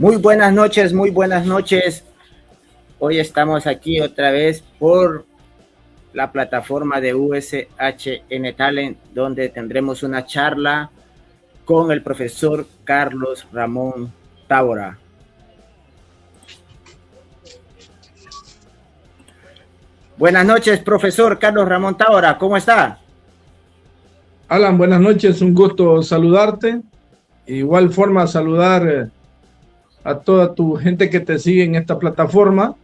Muy buenas noches, muy buenas noches. Hoy estamos aquí otra vez por la plataforma de USHN Talent, donde tendremos una charla con el profesor Carlos Ramón Tábora. Buenas noches, profesor Carlos Ramón Tábora, ¿cómo está? Alan, buenas noches, un gusto saludarte. De igual forma saludar a toda tu gente que te sigue en esta plataforma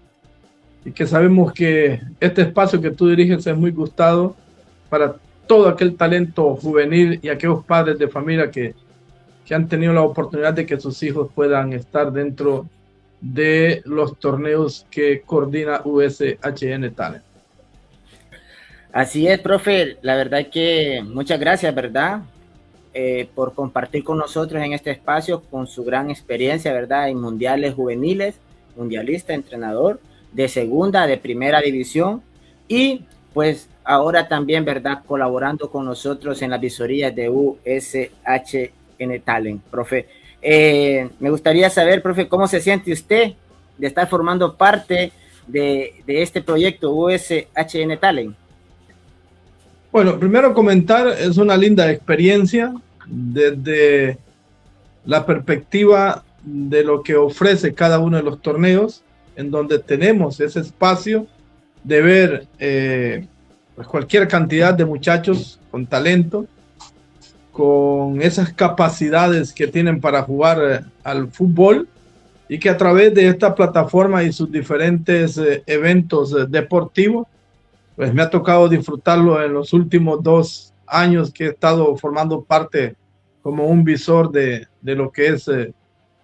y que sabemos que este espacio que tú diriges es muy gustado para todo aquel talento juvenil y aquellos padres de familia que han tenido la oportunidad de que sus hijos puedan estar dentro de los torneos que coordina USHN Talent. Así es, profe, la verdad que muchas gracias, ¿verdad? Por compartir con nosotros en este espacio con su gran experiencia, ¿verdad? En mundiales juveniles, mundialista, entrenador de segunda, de primera división y pues ahora también, ¿verdad? Colaborando con nosotros en las visorías de USHN Talent, profe. Me gustaría saber, profe, ¿cómo se siente usted de estar formando parte de este proyecto USHN Talent? Bueno, primero comentar, es una linda experiencia desde la perspectiva de lo que ofrece cada uno de los torneos, en donde tenemos ese espacio de ver pues cualquier cantidad de muchachos con talento, con esas capacidades que tienen para jugar al fútbol y que a través de esta plataforma y sus diferentes eventos deportivos, pues me ha tocado disfrutarlo en los últimos 2 años que he estado formando parte como un visor de lo que es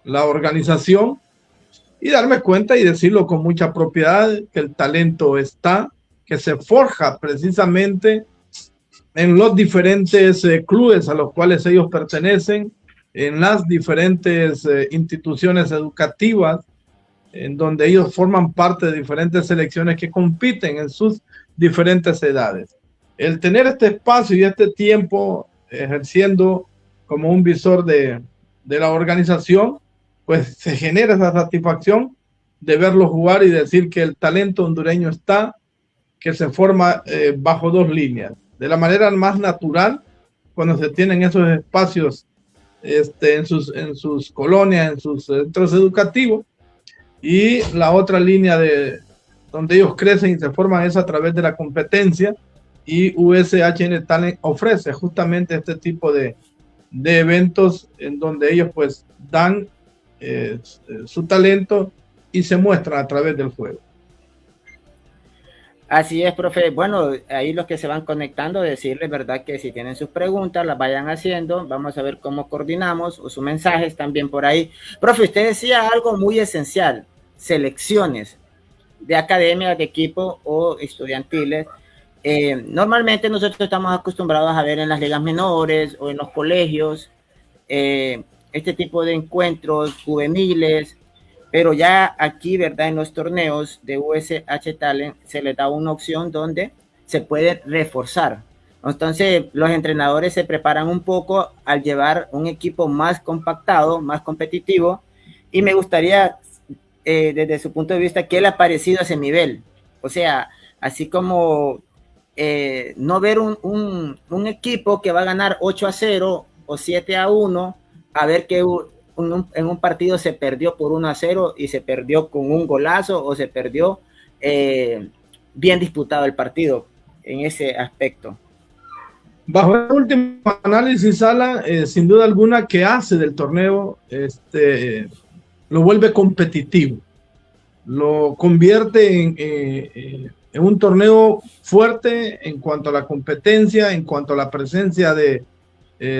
la organización y darme cuenta y decirlo con mucha propiedad que el talento está, que se forja precisamente en los diferentes clubes a los cuales ellos pertenecen, en las diferentes instituciones educativas, en donde ellos forman parte de diferentes selecciones que compiten en sus diferentes edades. El tener este espacio y este tiempo ejerciendo como un visor de la organización, pues se genera esa satisfacción de verlos jugar y decir que el talento hondureño está, que se forma bajo 2 líneas. De la manera más natural, cuando se tienen esos espacios en sus colonias, en sus centros educativos, y la otra línea de donde ellos crecen y se forman es a través de la competencia, y USHN Talent ofrece justamente este tipo de eventos en donde ellos pues dan su talento y se muestran a través del juego. Así es, profe. Bueno, ahí los que se van conectando, decirles, ¿verdad? Que si tienen sus preguntas, las vayan haciendo. Vamos a ver cómo coordinamos o sus mensajes también por ahí. Profe, usted decía algo muy esencial, selecciones de academias, de equipo o estudiantiles. Normalmente nosotros estamos acostumbrados a ver en las ligas menores o en los colegios este tipo de encuentros juveniles, pero ya aquí, ¿verdad? En los torneos de USH Talent se les da una opción donde se puede reforzar. Entonces, los entrenadores se preparan un poco al llevar un equipo más compactado, más competitivo, y me gustaría, desde su punto de vista, ¿qué le ha parecido a ese nivel? O sea, así como no ver un equipo que va a ganar 8-0 o 7-1, a ver que en un partido se perdió por 1-0 y se perdió con un golazo o se perdió bien disputado el partido en ese aspecto. Bajo el último análisis, Sala, sin duda alguna que hace del torneo, lo vuelve competitivo, lo convierte en un torneo fuerte en cuanto a la competencia, en cuanto a la presencia de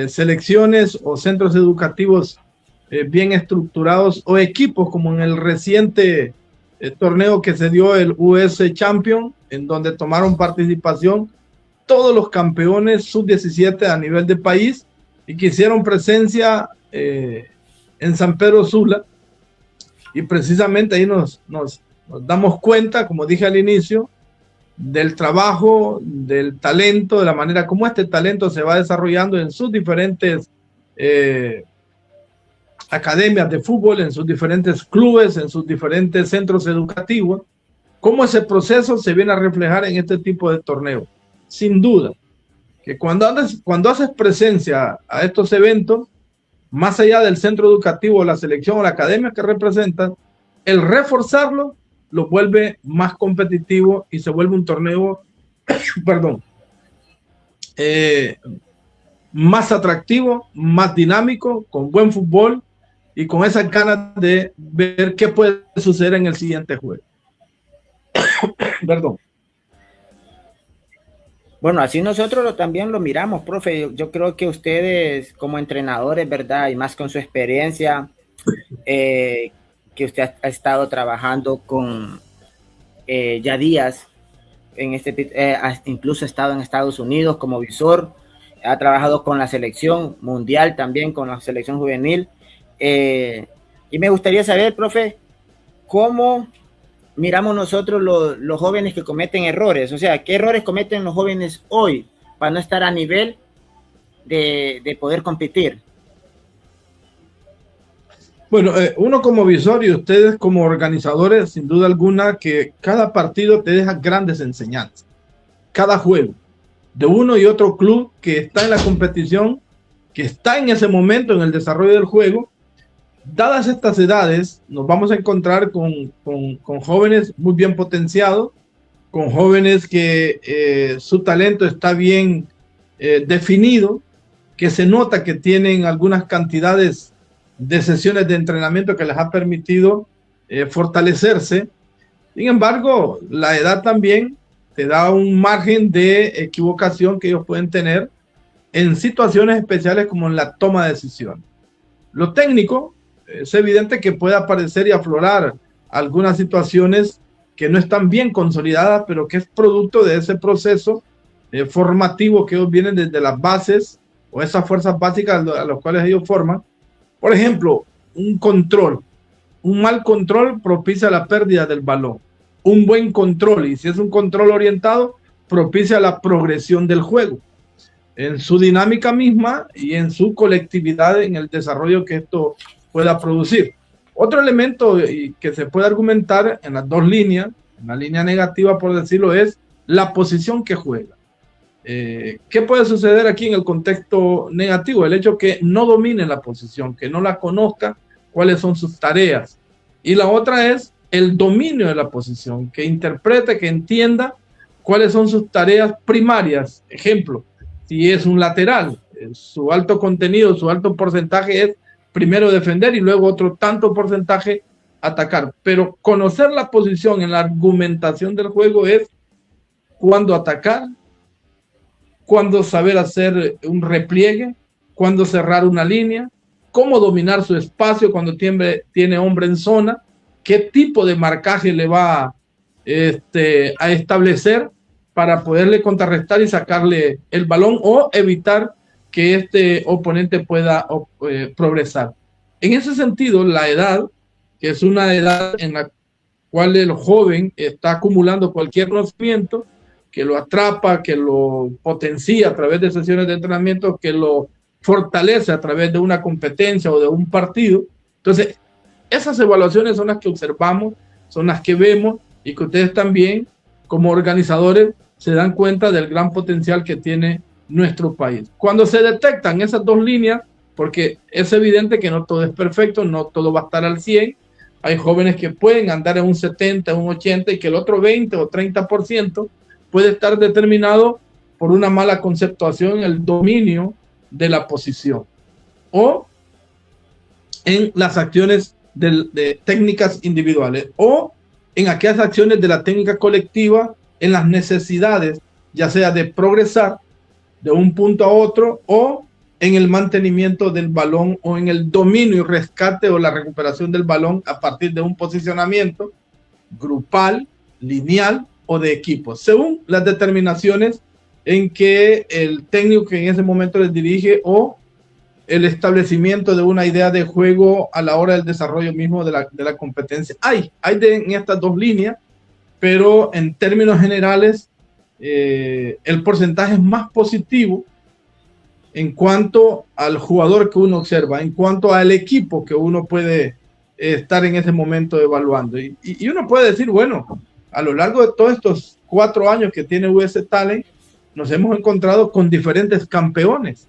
selecciones o centros educativos bien estructurados o equipos como en el reciente torneo que se dio el US Champion, en donde tomaron participación todos los campeones sub-17 a nivel de país y que hicieron presencia en San Pedro Sula, y precisamente ahí nos damos cuenta, como dije al inicio, del trabajo, del talento, de la manera como este talento se va desarrollando en sus diferentes academias de fútbol, en sus diferentes clubes, en sus diferentes centros educativos, cómo ese proceso se viene a reflejar en este tipo de torneos. Sin duda, que cuando haces presencia a estos eventos, más allá del centro educativo, la selección o la academia que representan, el reforzarlo lo vuelve más competitivo y se vuelve un torneo, perdón, más atractivo, más dinámico, con buen fútbol y con esas ganas de ver qué puede suceder en el siguiente juego. Perdón. Bueno, así nosotros también lo miramos, profe. Yo creo que ustedes como entrenadores, ¿verdad? Y más con su experiencia, que usted ha estado trabajando con ya días, incluso ha estado en Estados Unidos como visor, ha trabajado con la selección mundial también, con la selección juvenil. Y me gustaría saber, profe, cómo miramos nosotros los jóvenes que cometen errores, o sea, qué errores cometen los jóvenes hoy para no estar a nivel de poder competir. Bueno, uno como visor y ustedes como organizadores, sin duda alguna que cada partido te deja grandes enseñanzas. Cada juego de uno y otro club que está en la competición, que está en ese momento en el desarrollo del juego. Dadas estas edades, nos vamos a encontrar con jóvenes muy bien potenciados, con jóvenes que su talento está bien definido, que se nota que tienen algunas cantidades de sesiones de entrenamiento que les ha permitido fortalecerse. Sin embargo, la edad también te da un margen de equivocación que ellos pueden tener en situaciones especiales como en la toma de decisiones. Lo técnico, es evidente que puede aparecer y aflorar algunas situaciones que no están bien consolidadas, pero que es producto de ese proceso formativo que ellos vienen desde las bases o esas fuerzas básicas a las cuales ellos forman. Por ejemplo, un control. Un mal control propicia la pérdida del balón. Un buen control, y si es un control orientado, propicia la progresión del juego en su dinámica misma y en su colectividad en el desarrollo que esto pueda producir. Otro elemento que se puede argumentar en las dos líneas, en la línea negativa por decirlo, es la posición que juega. ¿Qué puede suceder aquí en el contexto negativo? El hecho que no domine la posición, que no la conozca, cuáles son sus tareas. Y la otra es el dominio de la posición, que interprete, que entienda cuáles son sus tareas primarias. Ejemplo, si es un lateral, su alto contenido, su alto porcentaje es primero defender y luego otro tanto porcentaje atacar. Pero conocer la posición en la argumentación del juego es cuándo atacar, cuándo saber hacer un repliegue, cuándo cerrar una línea, cómo dominar su espacio cuando tiene hombre en zona, qué tipo de marcaje le va a establecer para poderle contrarrestar y sacarle el balón o evitar que este oponente pueda progresar. En ese sentido, la edad, que es una edad en la cual el joven está acumulando cualquier conocimiento, que lo atrapa, que lo potencia a través de sesiones de entrenamiento, que lo fortalece a través de una competencia o de un partido. Entonces, esas evaluaciones son las que observamos, son las que vemos y que ustedes también, como organizadores, se dan cuenta del gran potencial que tiene nuestro país. Cuando se detectan esas dos líneas, porque es evidente que no todo es perfecto, no todo va a estar al 100, hay jóvenes que pueden andar en un 70, un 80 y que el otro 20 o 30% puede estar determinado por una mala conceptuación en el dominio de la posición o en las acciones de técnicas individuales o en aquellas acciones de la técnica colectiva en las necesidades, ya sea de progresar de un punto a otro o en el mantenimiento del balón o en el dominio y rescate o la recuperación del balón a partir de un posicionamiento grupal, lineal o de equipo, según las determinaciones en que el técnico que en ese momento les dirige o el establecimiento de una idea de juego a la hora del desarrollo mismo de la competencia. Hay en estas dos líneas, pero en términos generales el porcentaje es más positivo en cuanto al jugador que uno observa, en cuanto al equipo que uno puede estar en ese momento evaluando. Y uno puede decir, bueno, a lo largo de todos estos 4 años que tiene US Talent, nos hemos encontrado con diferentes campeones.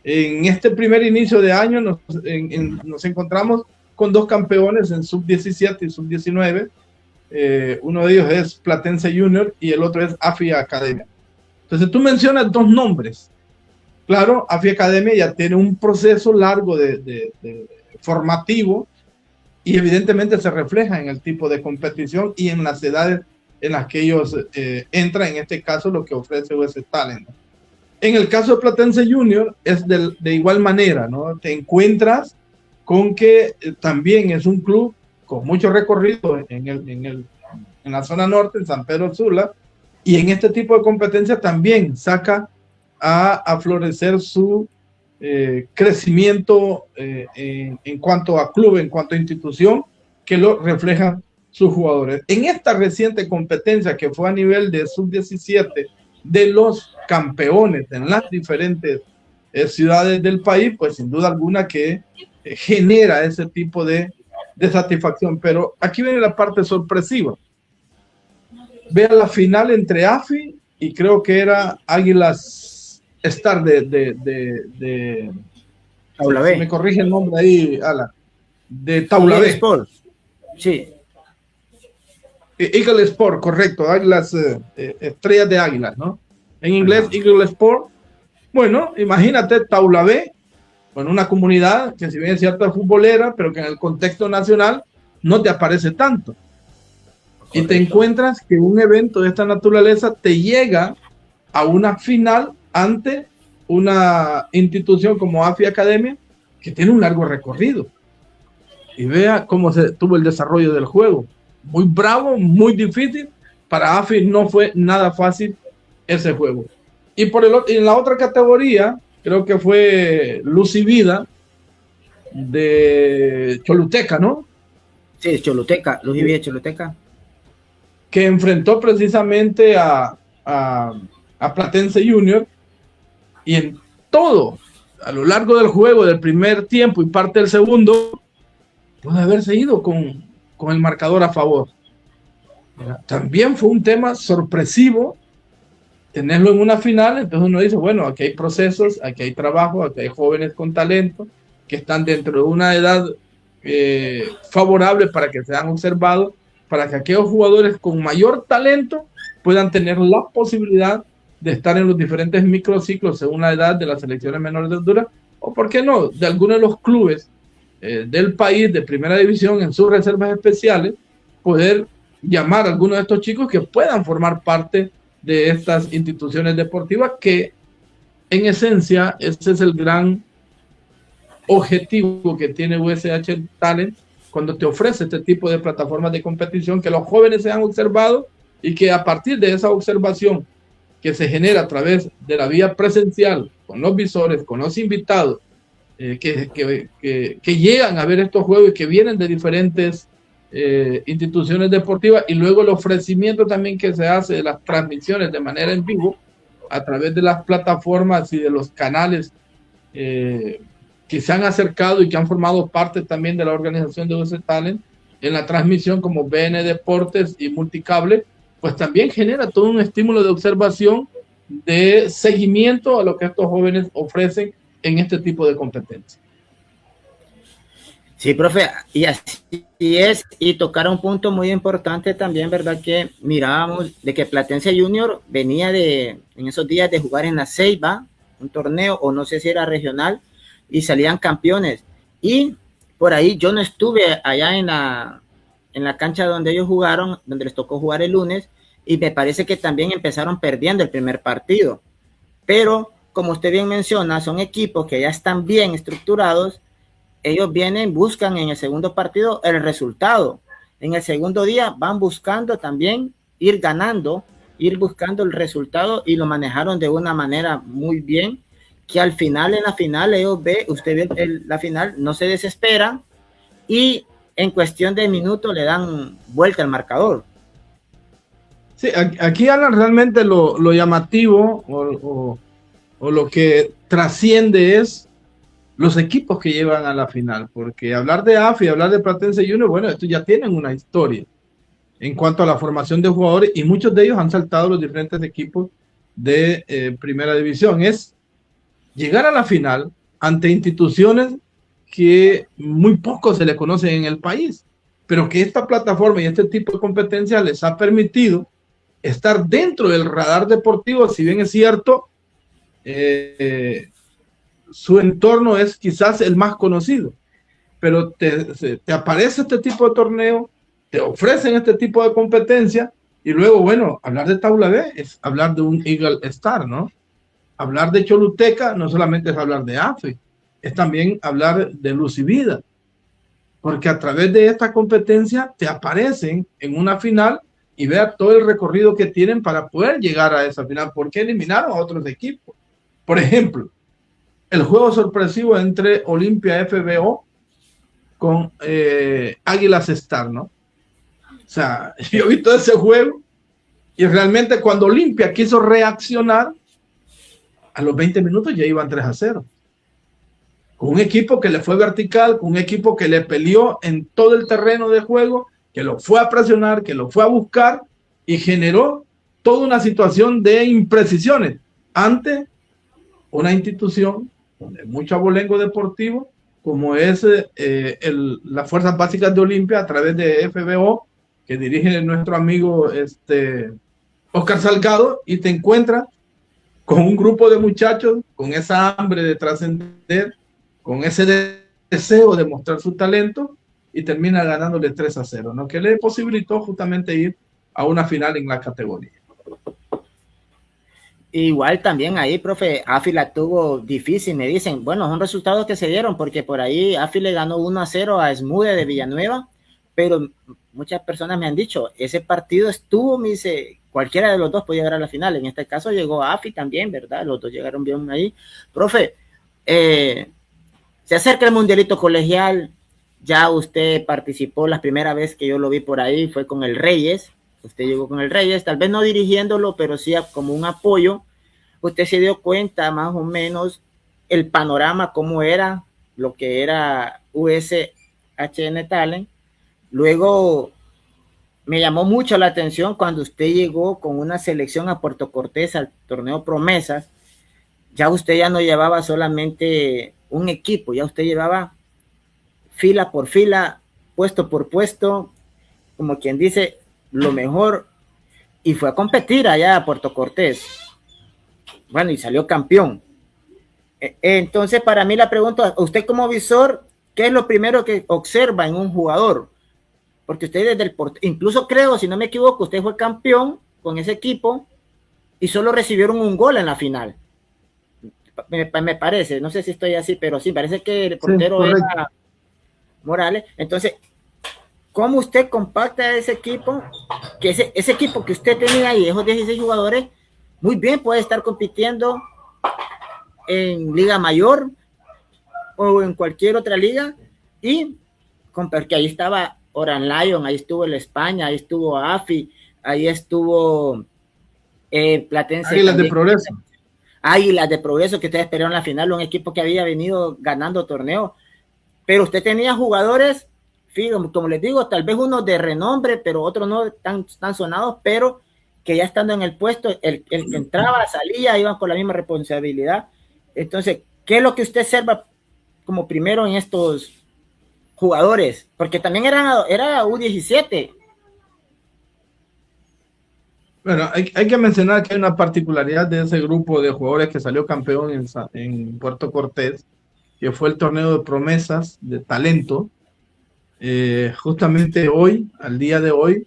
En este primer inicio de año nos encontramos con 2 campeones en sub-17 y sub-19. Uno de ellos es Platense Junior y el otro es AFI Academia. Entonces tú mencionas 2 nombres. Claro, AFI Academia ya tiene un proceso largo de formativo y evidentemente se refleja en el tipo de competición y en las edades en las que ellos entran, en este caso lo que ofrece US Talent. En el caso de Platense Junior es de igual manera, ¿no? Te encuentras con que también es un club con mucho recorrido en la zona norte, en San Pedro Sula, y en este tipo de competencia también saca a florecer su crecimiento en cuanto a club, en cuanto a institución, que lo reflejan sus jugadores. En esta reciente competencia que fue a nivel de sub-17 de los campeones en las diferentes ciudades del país, pues sin duda alguna que genera ese tipo de satisfacción. Pero aquí viene la parte sorpresiva. Vea la final entre AFI y creo que era Águilas Star de Taula B. Me corrige el nombre ahí, Ala. De Taula B. Sport. Sí. Eagle Sport, correcto. Águilas, estrellas de águilas, ¿no? En inglés, Eagle Sport. Bueno, imagínate Taula B, bueno, una comunidad que si bien es cierta futbolera, pero que en el contexto nacional no te aparece tanto. Correcto. Y te encuentras que un evento de esta naturaleza te llega a una final ante una institución como AFI Academia, que tiene un largo recorrido. Y vea cómo se tuvo el desarrollo del juego. Muy bravo, muy difícil. Para AFI no fue nada fácil ese juego. Y en la otra categoría, creo que fue Luz y Vida de Choluteca, ¿no? Sí, Choluteca, Luz y Vida de Choluteca. Que enfrentó precisamente a Platense Junior, y en todo, a lo largo del juego, del primer tiempo y parte del segundo, puede haberse ido con el marcador a favor. También fue un tema sorpresivo tenerlo en una final. Entonces uno dice, bueno, aquí hay procesos, aquí hay trabajo, aquí hay jóvenes con talento que están dentro de una edad favorable para que sean observados, para que aquellos jugadores con mayor talento puedan tener la posibilidad de estar en los diferentes microciclos según la edad de las selecciones menores de Honduras, o por qué no, de algunos de los clubes del país de primera división en sus reservas especiales, poder llamar a algunos de estos chicos que puedan formar parte de estas instituciones deportivas, que en esencia ese es el gran objetivo que tiene USH Talent cuando te ofrece este tipo de plataformas de competición, que los jóvenes sean observados y que a partir de esa observación que se genera a través de la vía presencial, con los visores, con los invitados, que llegan a ver estos juegos y que vienen de diferentes instituciones deportivas, y luego el ofrecimiento también que se hace de las transmisiones de manera en vivo a través de las plataformas y de los canales que se han acercado y que han formado parte también de la organización de US Talent en la transmisión, como BN Deportes y Multicable, pues también genera todo un estímulo de observación, de seguimiento a lo que estos jóvenes ofrecen en este tipo de competencia. Sí, profe, y así es, y tocar un punto muy importante también, ¿verdad? Que mirábamos de que Platense Junior venía en esos días de jugar en la Ceiba, un torneo, o no sé si era regional, y salían campeones. Y por ahí yo no estuve allá en la cancha donde ellos jugaron, donde les tocó jugar el lunes, y me parece que también empezaron perdiendo el primer partido. Pero, como usted bien menciona, son equipos que ya están bien estructurados. Ellos vienen, buscan en el segundo partido el resultado. En el segundo día van buscando también ir ganando, ir buscando el resultado, y lo manejaron de una manera muy bien, que al final, en la final, usted ve la final, no se desesperan y en cuestión de minutos le dan vuelta al marcador. Sí, aquí, Alan, realmente lo llamativo o lo que trasciende es los equipos que llevan a la final, porque hablar de AFI, hablar de Platense Junior, bueno, estos ya tienen una historia en cuanto a la formación de jugadores y muchos de ellos han saltado los diferentes equipos de primera división. Es llegar a la final ante instituciones que muy poco se les conocen en el país, pero que esta plataforma y este tipo de competencia les ha permitido estar dentro del radar deportivo, si bien es cierto, su entorno es quizás el más conocido, pero te aparece este tipo de torneo, te ofrecen este tipo de competencia y luego, bueno, hablar de Tabla B es hablar de un Eagle Star, ¿no? Hablar de Choluteca no solamente es hablar de AFI, es también hablar de Luz y Vida, porque a través de esta competencia te aparecen en una final y vea todo el recorrido que tienen para poder llegar a esa final, porque eliminaron a otros equipos. Por ejemplo, el juego sorpresivo entre Olimpia FBO con Águilas Star, ¿no? O sea, yo he visto ese juego y realmente cuando Olimpia quiso reaccionar, a los 20 minutos ya iban 3-0. Con un equipo que le fue vertical, con un equipo que le peleó en todo el terreno de juego, que lo fue a presionar, que lo fue a buscar y generó toda una situación de imprecisiones ante una institución de mucho abolengo deportivo como es las Fuerzas Básicas de Olimpia a través de FBO, que dirige nuestro amigo Oscar Salgado, y te encuentras con un grupo de muchachos con esa hambre de trascender, con ese deseo de mostrar su talento, y termina ganándole 3-0, ¿no? Que le posibilitó justamente ir a una final en la categoría. Igual también ahí, profe, AFI la tuvo difícil, me dicen. Bueno, son resultados que se dieron, porque por ahí AFI le ganó 1-0 a Smude de Villanueva, pero muchas personas me han dicho, ese partido estuvo, me dice, cualquiera de los dos podía llegar a la final. En este caso llegó AFI también, ¿verdad? Los dos llegaron bien ahí. Profe, se acerca el mundialito colegial, ya usted participó la primera vez que yo lo vi por ahí, fue con el Reyes. Usted llegó con el Reyes, tal vez no dirigiéndolo, pero sí como un apoyo. Usted se dio cuenta más o menos el panorama, cómo era lo que era USHN Talent. Luego me llamó mucho la atención cuando usted llegó con una selección a Puerto Cortés al torneo Promesas. Ya usted ya no llevaba solamente un equipo, ya usted llevaba fila por fila, puesto por puesto, como quien dice, lo mejor, y fue a competir allá a Puerto Cortés. Bueno, y salió campeón. Entonces, para mí la pregunta, usted como visor, ¿qué es lo primero que observa en un jugador? Porque usted desde el incluso creo, si no me equivoco, usted fue campeón con ese equipo y solo recibieron un gol en la final. Me parece, no sé si estoy así, pero sí, parece que el portero era Morales. Entonces, ¿cómo usted compacta ese equipo? Que ese equipo que usted tenía ahí, esos 16 jugadores, muy bien puede estar compitiendo en Liga Mayor o en cualquier otra liga, y porque ahí estaba Oran Lion, ahí estuvo el España, ahí estuvo AFI, ahí estuvo Platense. Águilas de Progreso. Águilas de Progreso, que ustedes esperaron la final, un equipo que había venido ganando torneos, pero usted tenía jugadores, como les digo, tal vez unos de renombre, pero otros no tan sonados, pero que ya estando en el puesto, el que entraba, salía, iban con la misma responsabilidad. Entonces, ¿qué es lo que usted observa como primero en estos jugadores? Porque también era U17. Bueno, hay que mencionar que hay una particularidad de ese grupo de jugadores que salió campeón en Puerto Cortés, que fue el torneo de promesas de talento. Justamente hoy, al día de hoy,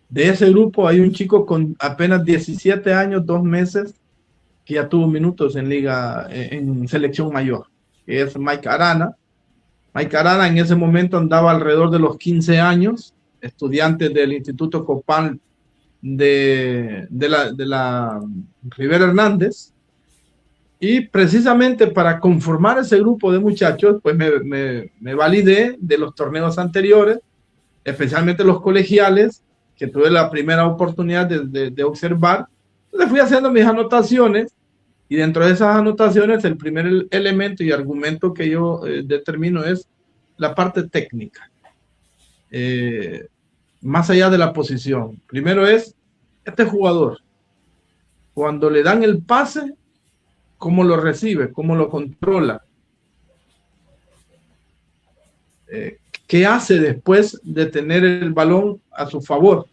de ese grupo hay un chico con apenas 17 años, 2 meses, que ya tuvo minutos en liga, en selección mayor, que es Mike Arana. Mike Arana en ese momento andaba alrededor de los 15 años, estudiante del Instituto Copán de la Rivera Hernández, y precisamente para conformar ese grupo de muchachos, pues me validé de los torneos anteriores, especialmente los colegiales, que tuve la primera oportunidad de observar. Entonces fui haciendo mis anotaciones Y dentro de esas anotaciones, el primer elemento y argumento que yo determino es la parte técnica. Más allá de la posición. Primero es, este jugador, cuando le dan el pase, ¿cómo lo recibe? ¿Cómo lo controla? ¿Qué hace después de tener el balón a su favor?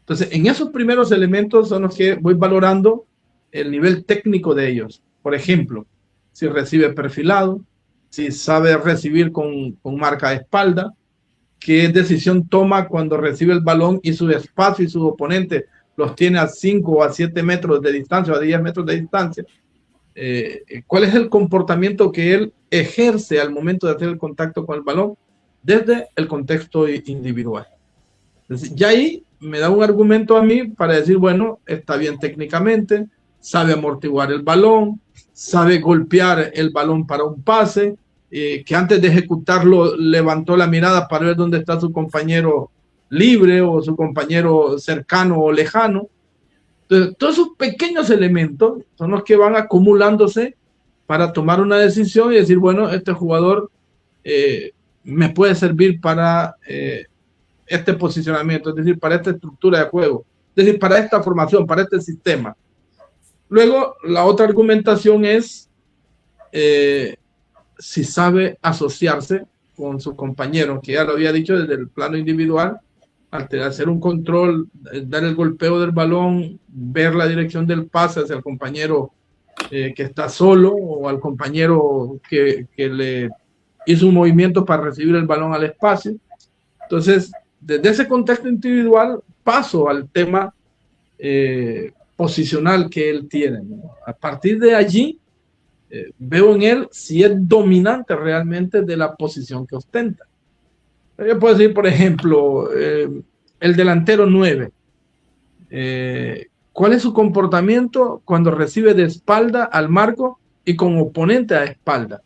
Entonces, en esos primeros elementos son los que voy valorando el nivel técnico de ellos. Por ejemplo, si recibe perfilado, si sabe recibir con marca de espalda, qué decisión toma cuando recibe el balón y su espacio y su oponente los tiene a 5 o a 7 metros de distancia o a 10 metros de distancia. ¿Cuál es el comportamiento que él ejerce al momento de hacer el contacto con el balón desde el contexto individual? Entonces, ya ahí me da un argumento a mí para decir, bueno, está bien técnicamente, sabe amortiguar el balón, sabe golpear el balón para un pase, que antes de ejecutarlo levantó la mirada para ver dónde está su compañero libre o su compañero cercano o lejano. Entonces, todos esos pequeños elementos son los que van acumulándose para tomar una decisión y decir, bueno, este jugador me puede servir para este posicionamiento, es decir, para esta estructura de juego, es decir, para esta formación, para este sistema. Luego, la otra argumentación es si sabe asociarse con su compañero, que ya lo había dicho desde el plano individual, al hacer un control, dar el golpeo del balón, ver la dirección del pase hacia el compañero que está solo o al compañero que le hizo un movimiento para recibir el balón al espacio. Entonces, desde ese contexto individual paso al tema posicional que él tiene, ¿no? A partir de allí veo en él si es dominante realmente de la posición que ostenta. Yo puedo decir, por ejemplo, el delantero 9. ¿Cuál es su comportamiento cuando recibe de espalda al marco y con oponente a espalda?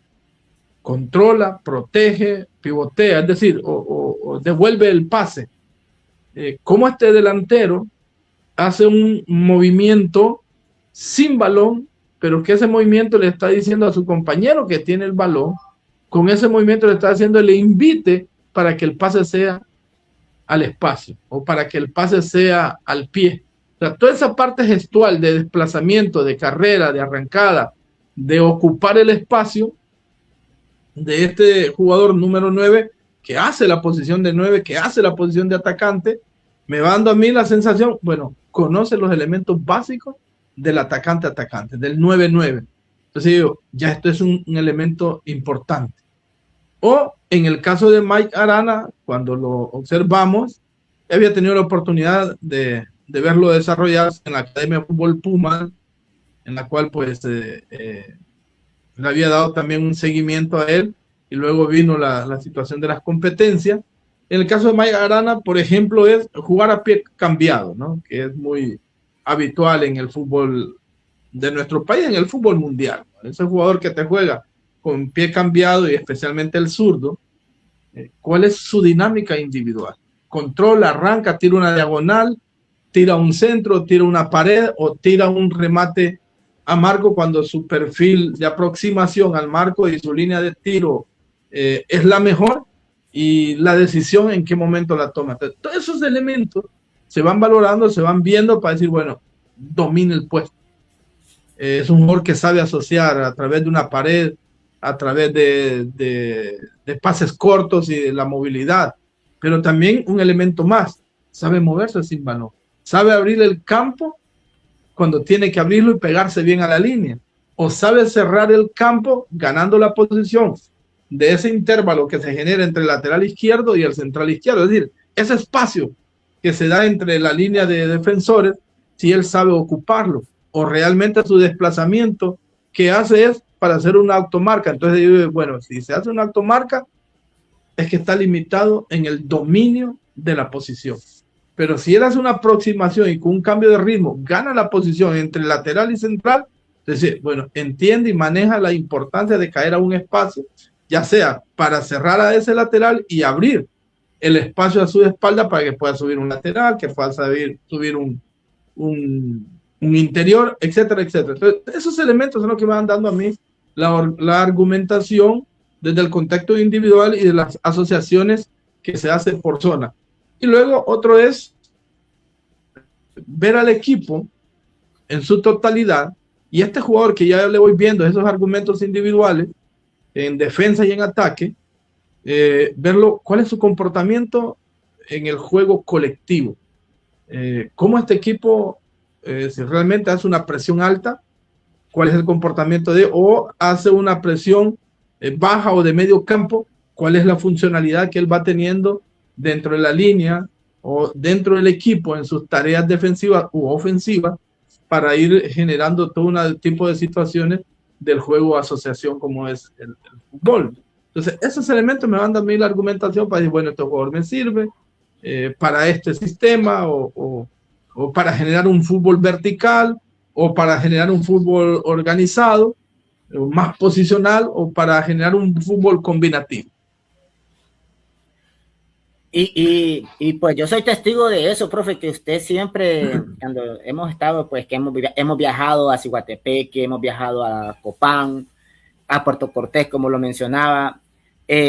Controla, protege, pivotea, es decir, o devuelve el pase. ¿Cómo este delantero hace un movimiento sin balón, pero que ese movimiento le está diciendo a su compañero que tiene el balón, con ese movimiento le está haciendo, le invite para que el pase sea al espacio o para que el pase sea al pie? O sea, toda esa parte gestual de desplazamiento, de carrera, de arrancada, de ocupar el espacio de este jugador número 9 que hace la posición de 9, que hace la posición de atacante, me va dando a mí la sensación, bueno, conoce los elementos básicos del atacante, del 9-9. Entonces digo, ya esto es un elemento importante. O en el caso de Mike Arana, cuando lo observamos, había tenido la oportunidad de verlo desarrollarse en la Academia de Fútbol Puma, en la cual pues le había dado también un seguimiento a él, y luego vino la situación de las competencias. En el caso de Mike Arana, por ejemplo, es jugar a pie cambiado, ¿no? Que es muy habitual en el fútbol de nuestro país, en el fútbol mundial. Ese jugador que te juega con pie cambiado y especialmente el zurdo, ¿cuál es su dinámica individual? Controla, arranca, tira una diagonal, tira un centro, tira una pared o tira un remate a marco cuando su perfil de aproximación al marco y su línea de tiro es la mejor, y la decisión en qué momento la toma. Entonces, todos esos elementos se van valorando, se van viendo para decir, bueno, domina el puesto. Es un jugador que sabe asociar a través de una pared, a través de pases cortos y de la movilidad, pero también un elemento más, sabe moverse sin balón, sabe abrir el campo cuando tiene que abrirlo y pegarse bien a la línea, o sabe cerrar el campo ganando la posición de ese intervalo que se genera entre el lateral izquierdo y el central izquierdo, es decir, ese espacio que se da entre la línea de defensores, si él sabe ocuparlo, o realmente su desplazamiento que hace es para hacer una automarca. Entonces digo, bueno, si se hace una automarca es que está limitado en el dominio de la posición, pero si él hace una aproximación y con un cambio de ritmo gana la posición entre lateral y central, entonces, bueno, entiende y maneja la importancia de caer a un espacio, ya sea para cerrar a ese lateral y abrir el espacio a su espalda para que pueda subir un lateral, que pueda subir un un interior, etcétera, etcétera. Entonces, esos elementos son los que me van dando a mí la argumentación desde el contexto individual y de las asociaciones que se hacen por zona. Y luego otro es ver al equipo en su totalidad, y este jugador que ya le voy viendo esos argumentos individuales en defensa y en ataque, verlo, cuál es su comportamiento en el juego colectivo, cómo este equipo, si realmente hace una presión alta, cuál es el comportamiento o hace una presión baja o de medio campo, cuál es la funcionalidad que él va teniendo dentro de la línea o dentro del equipo en sus tareas defensivas u ofensivas, para ir generando todo un tipo de situaciones del juego asociación como es el fútbol. Entonces, esos elementos me van a dar la argumentación para decir, bueno, este jugador me sirve para este sistema o para generar un fútbol vertical o para generar un fútbol organizado, más posicional, o para generar un fútbol combinativo. Y pues yo soy testigo de eso, profe, que usted siempre, cuando hemos estado, pues que hemos viajado a Ciguatepeque, hemos viajado a Copán, a Puerto Cortés, como lo mencionaba,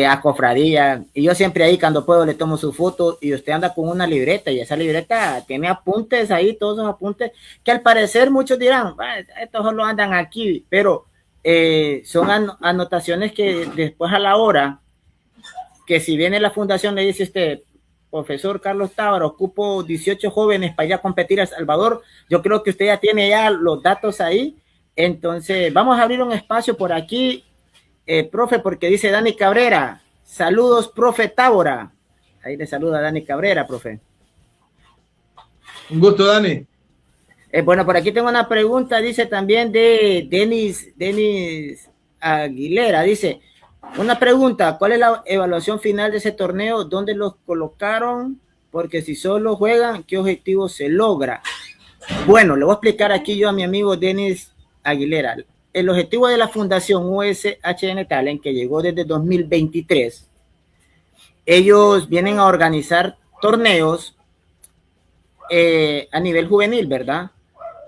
a Cofradía, y yo siempre ahí cuando puedo le tomo su foto, y usted anda con una libreta, y esa libreta tiene apuntes ahí, todos esos apuntes, que al parecer muchos dirán, estos solo andan aquí, pero son anotaciones que después a la hora, que si viene la fundación le dice usted, profesor Carlos Tábara, ocupo 18 jóvenes para ir a competir a El Salvador, yo creo que usted ya tiene ya los datos ahí. Entonces vamos a abrir un espacio por aquí, profe, porque dice Dani Cabrera, saludos, profe Tábara. Ahí le saluda Dani Cabrera, profe. Un gusto, Dani. Bueno, por aquí tengo una pregunta, dice también de Denis Aguilera, dice, una pregunta, ¿cuál es la evaluación final de ese torneo? ¿Dónde los colocaron? Porque si solo juegan, ¿qué objetivo se logra? Bueno, le voy a explicar aquí yo a mi amigo Denis Aguilera. El objetivo de la Fundación USHN Talent, que llegó desde 2023, ellos vienen a organizar torneos a nivel juvenil, ¿verdad?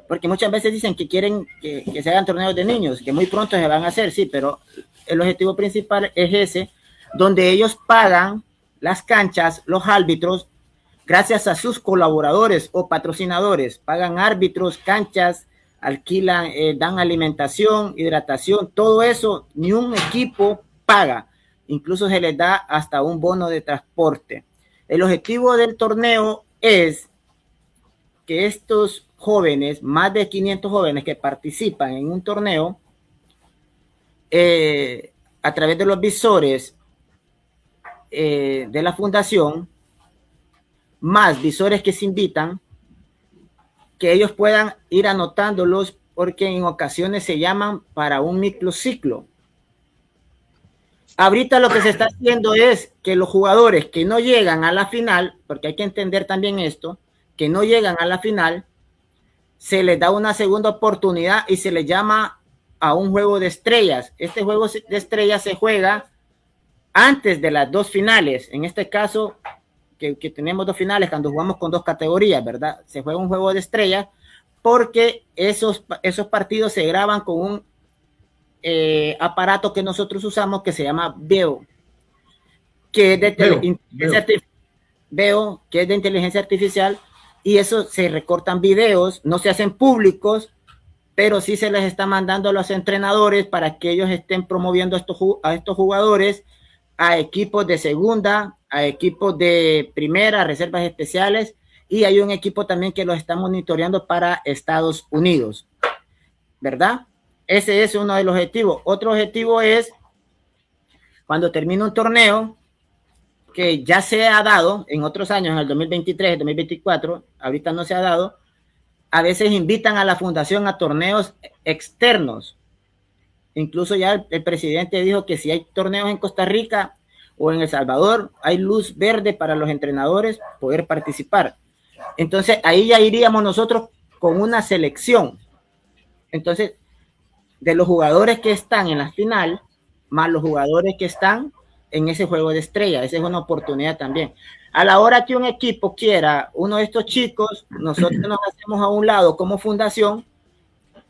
Porque muchas veces dicen que quieren que se hagan torneos de niños, que muy pronto se van a hacer, sí, pero el objetivo principal es ese, donde ellos pagan las canchas, los árbitros, gracias a sus colaboradores o patrocinadores, pagan árbitros, canchas, alquilan, dan alimentación, hidratación, todo eso, ni un equipo paga, incluso se les da hasta un bono de transporte. El objetivo del torneo es que estos jóvenes, más de 500 jóvenes que participan en un torneo, a través de los visores de la fundación, más visores que se invitan, que ellos puedan ir anotándolos, porque en ocasiones se llaman para un microciclo. Ahorita lo que se está haciendo es que los jugadores que no llegan a la final, porque hay que entender también esto, que no llegan a la final, se les da una segunda oportunidad y se les llama a un juego de estrellas. Este juego de estrellas se juega antes de las dos finales. En este caso, que tenemos dos finales, cuando jugamos con dos categorías, ¿verdad? Se juega un juego de estrellas porque esos partidos se graban con un aparato que nosotros usamos que se llama VEO, que es de inteligencia artificial, y eso se recortan videos, no se hacen públicos, pero sí se les está mandando a los entrenadores para que ellos estén promoviendo a estos jugadores a equipos de segunda, a equipos de primera, reservas especiales, y hay un equipo también que los está monitoreando para Estados Unidos, ¿verdad? Ese es uno de los objetivos. Otro objetivo es, cuando termine un torneo, que ya se ha dado en otros años, en el 2023, el 2024, ahorita no se ha dado, a veces invitan a la fundación a torneos externos. Incluso ya el presidente dijo que si hay torneos en Costa Rica o en El Salvador, hay luz verde para los entrenadores poder participar. Entonces, ahí ya iríamos nosotros con una selección. Entonces, de los jugadores que están en la final, más los jugadores que están en ese juego de estrella. Esa es una oportunidad también. A la hora que un equipo quiera uno de estos chicos, nosotros nos hacemos a un lado como fundación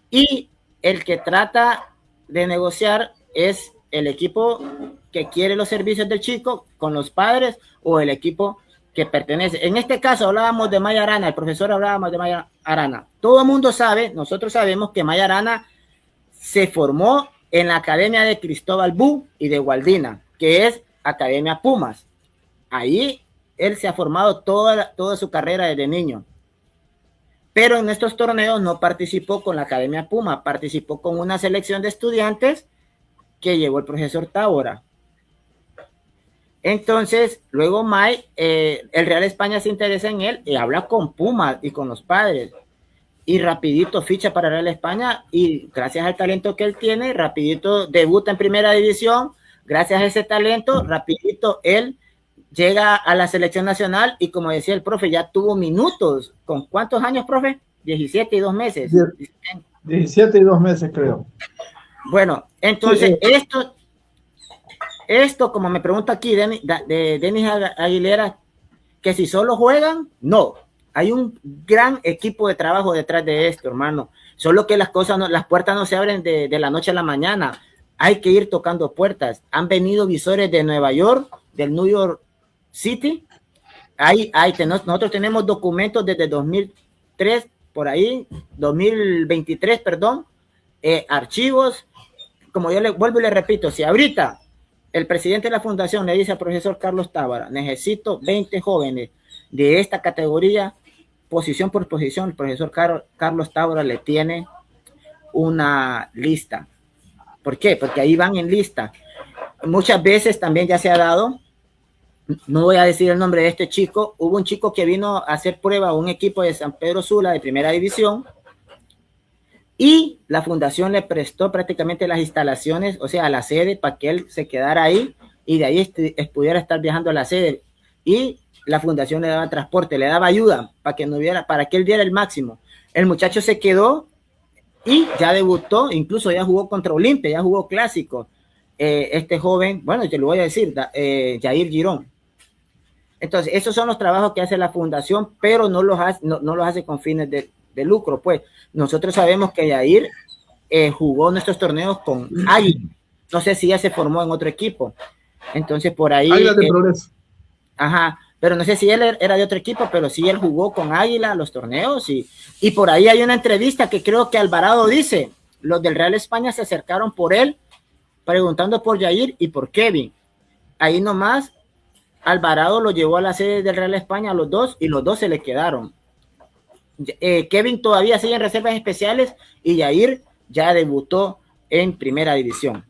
y el que trata de negociar es el equipo que quiere los servicios del chico con los padres o el equipo que pertenece. En este caso hablábamos de Maya Arana, el profesor hablábamos de Maya Arana. Todo el mundo sabe, nosotros sabemos que Maya Arana se formó en la Academia de Cristóbal Bú y de Gualdina, que es Academia Pumas. Ahí él se ha formado toda su carrera desde niño. Pero en estos torneos no participó con la Academia Puma, participó con una selección de estudiantes que llevó el profesor Tábora. Entonces, luego el Real España se interesa en él y habla con Puma y con los padres. Y rapidito ficha para Real España y gracias al talento que él tiene, rapidito debuta en primera división. Gracias a ese talento, rapidito él llega a la selección nacional y como decía el profe, ya tuvo minutos. ¿Con cuántos años, profe? 17 y 2 meses. 17 y 2 meses, creo. Bueno, entonces esto como me pregunta aquí de Denis Aguilera, que si solo juegan, no. Hay un gran equipo de trabajo detrás de esto, hermano. Solo que las puertas no se abren de la noche a la mañana. Hay que ir tocando puertas. Han venido visores de Nueva York, del New York City. Nosotros tenemos documentos desde 2003, por ahí, 2023, perdón, archivos. Como yo le vuelvo y le repito, si ahorita el presidente de la fundación le dice al profesor Carlos Tábara, necesito 20 jóvenes de esta categoría, posición por posición, el profesor Carlos Tábara le tiene una lista. ¿Por qué? Porque ahí van en lista. Muchas veces también ya se ha dado, no voy a decir el nombre de este chico, hubo un chico que vino a hacer prueba a un equipo de San Pedro Sula de primera división y la fundación le prestó prácticamente las instalaciones, o sea, la sede para que él se quedara ahí y de ahí pudiera estar viajando a la sede y la fundación le daba transporte, le daba ayuda para que él diera el máximo. El muchacho se quedó y ya debutó, incluso ya jugó contra Olimpia, ya jugó clásico. Este joven, bueno, te lo voy a decir, Jair Girón. Entonces, esos son los trabajos que hace la fundación, pero no los hace con fines de lucro. Pues nosotros sabemos que Jair jugó nuestros torneos con Águila. No sé si ya se formó en otro equipo. Entonces, por ahí... Águila de Progreso. Ajá, pero no sé si él era de otro equipo, pero sí él jugó con Águila los torneos y por ahí hay una entrevista que creo que Alvarado dice, los del Real España se acercaron por él, preguntando por Jair y por Kevin. Ahí nomás Alvarado lo llevó a la sede del Real España a los dos y los dos se le quedaron. Kevin todavía sigue en reservas especiales y Jair ya debutó en primera división.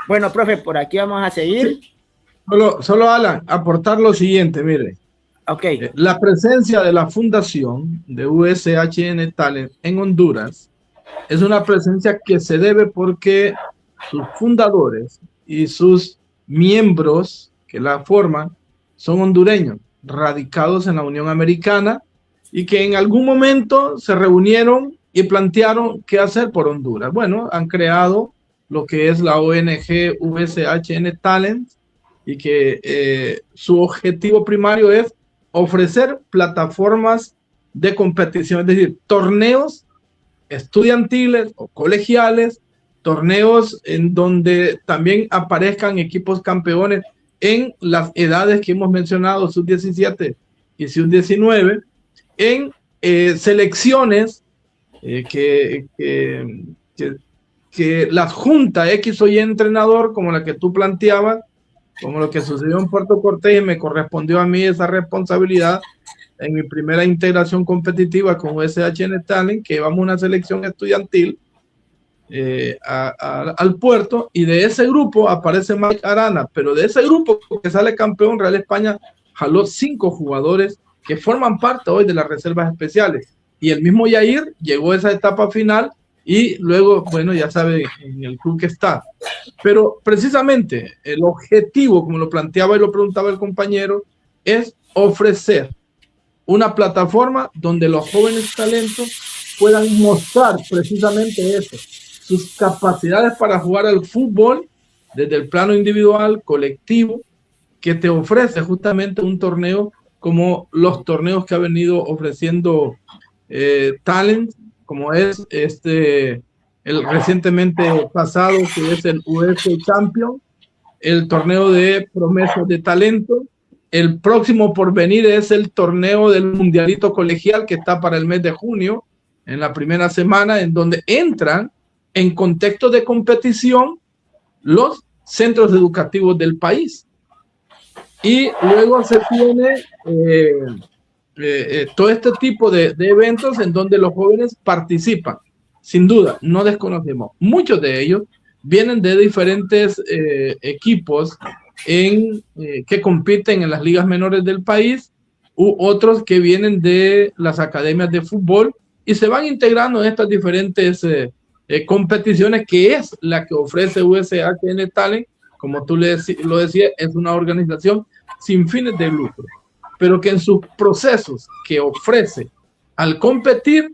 Bueno, profe, por aquí vamos a seguir. Sí. Solo Alan, aportar lo siguiente, mire. Okay. La presencia de la fundación de USHN Talent en Honduras es una presencia que se debe porque sus fundadores y sus miembros que la forman son hondureños, radicados en la Unión Americana y que en algún momento se reunieron y plantearon qué hacer por Honduras. Bueno, han creado lo que es la ONG USHN Talent y que su objetivo primario es ofrecer plataformas de competición, es decir, torneos estudiantiles o colegiales, torneos en donde también aparezcan equipos campeones en las edades que hemos mencionado, sub-17 y sub-19, en selecciones que la junta X o Y entrenador, como la que tú planteabas, como lo que sucedió en Puerto Cortés, y me correspondió a mí esa responsabilidad en mi primera integración competitiva con USHN Talent, que llevamos una selección estudiantil al puerto, y de ese grupo aparece Mike Arana, pero de ese grupo que sale campeón, Real España jaló 5 jugadores que forman parte hoy de las reservas especiales, y el mismo Yair llegó a esa etapa final y luego, bueno, ya sabe en el club que está. Pero precisamente el objetivo, como lo planteaba y lo preguntaba el compañero, es ofrecer una plataforma donde los jóvenes talentos puedan mostrar precisamente eso, sus capacidades para jugar al fútbol desde el plano individual, colectivo, que te ofrece justamente un torneo como los torneos que ha venido ofreciendo Talent, como es el recientemente pasado, que es el US Champion, el torneo de promesas de talento. El próximo por venir es el torneo del mundialito colegial, que está para el mes de junio, en la primera semana, en donde entran en contexto de competición los centros educativos del país. Y luego se tiene todo este tipo de eventos en donde los jóvenes participan. Sin duda, no desconocemos. Muchos de ellos vienen de diferentes equipos que compiten en las ligas menores del país, u otros que vienen de las academias de fútbol y se van integrando en estas diferentes competiciones, que es la que ofrece USHN Talent. Como tú lo decías, es una organización sin fines de lucro, pero que en sus procesos que ofrece al competir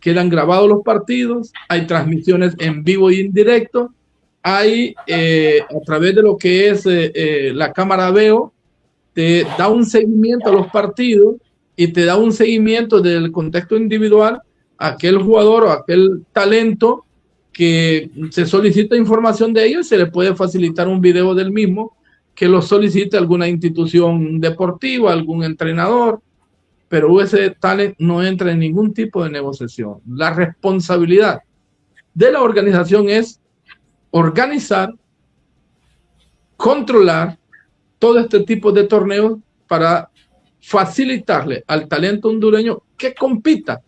quedan grabados los partidos, hay transmisiones en vivo y en directo, hay a través de lo que es la cámara Veo, te da un seguimiento a los partidos y te da un seguimiento del contexto individual a aquel jugador o aquel talento que se solicita información de ellos, y se le puede facilitar un video del mismo que lo solicite alguna institución deportiva, algún entrenador, pero US Talent no entra en ningún tipo de negociación. La responsabilidad de la organización es organizar, controlar todo este tipo de torneos para facilitarle al talento hondureño que compita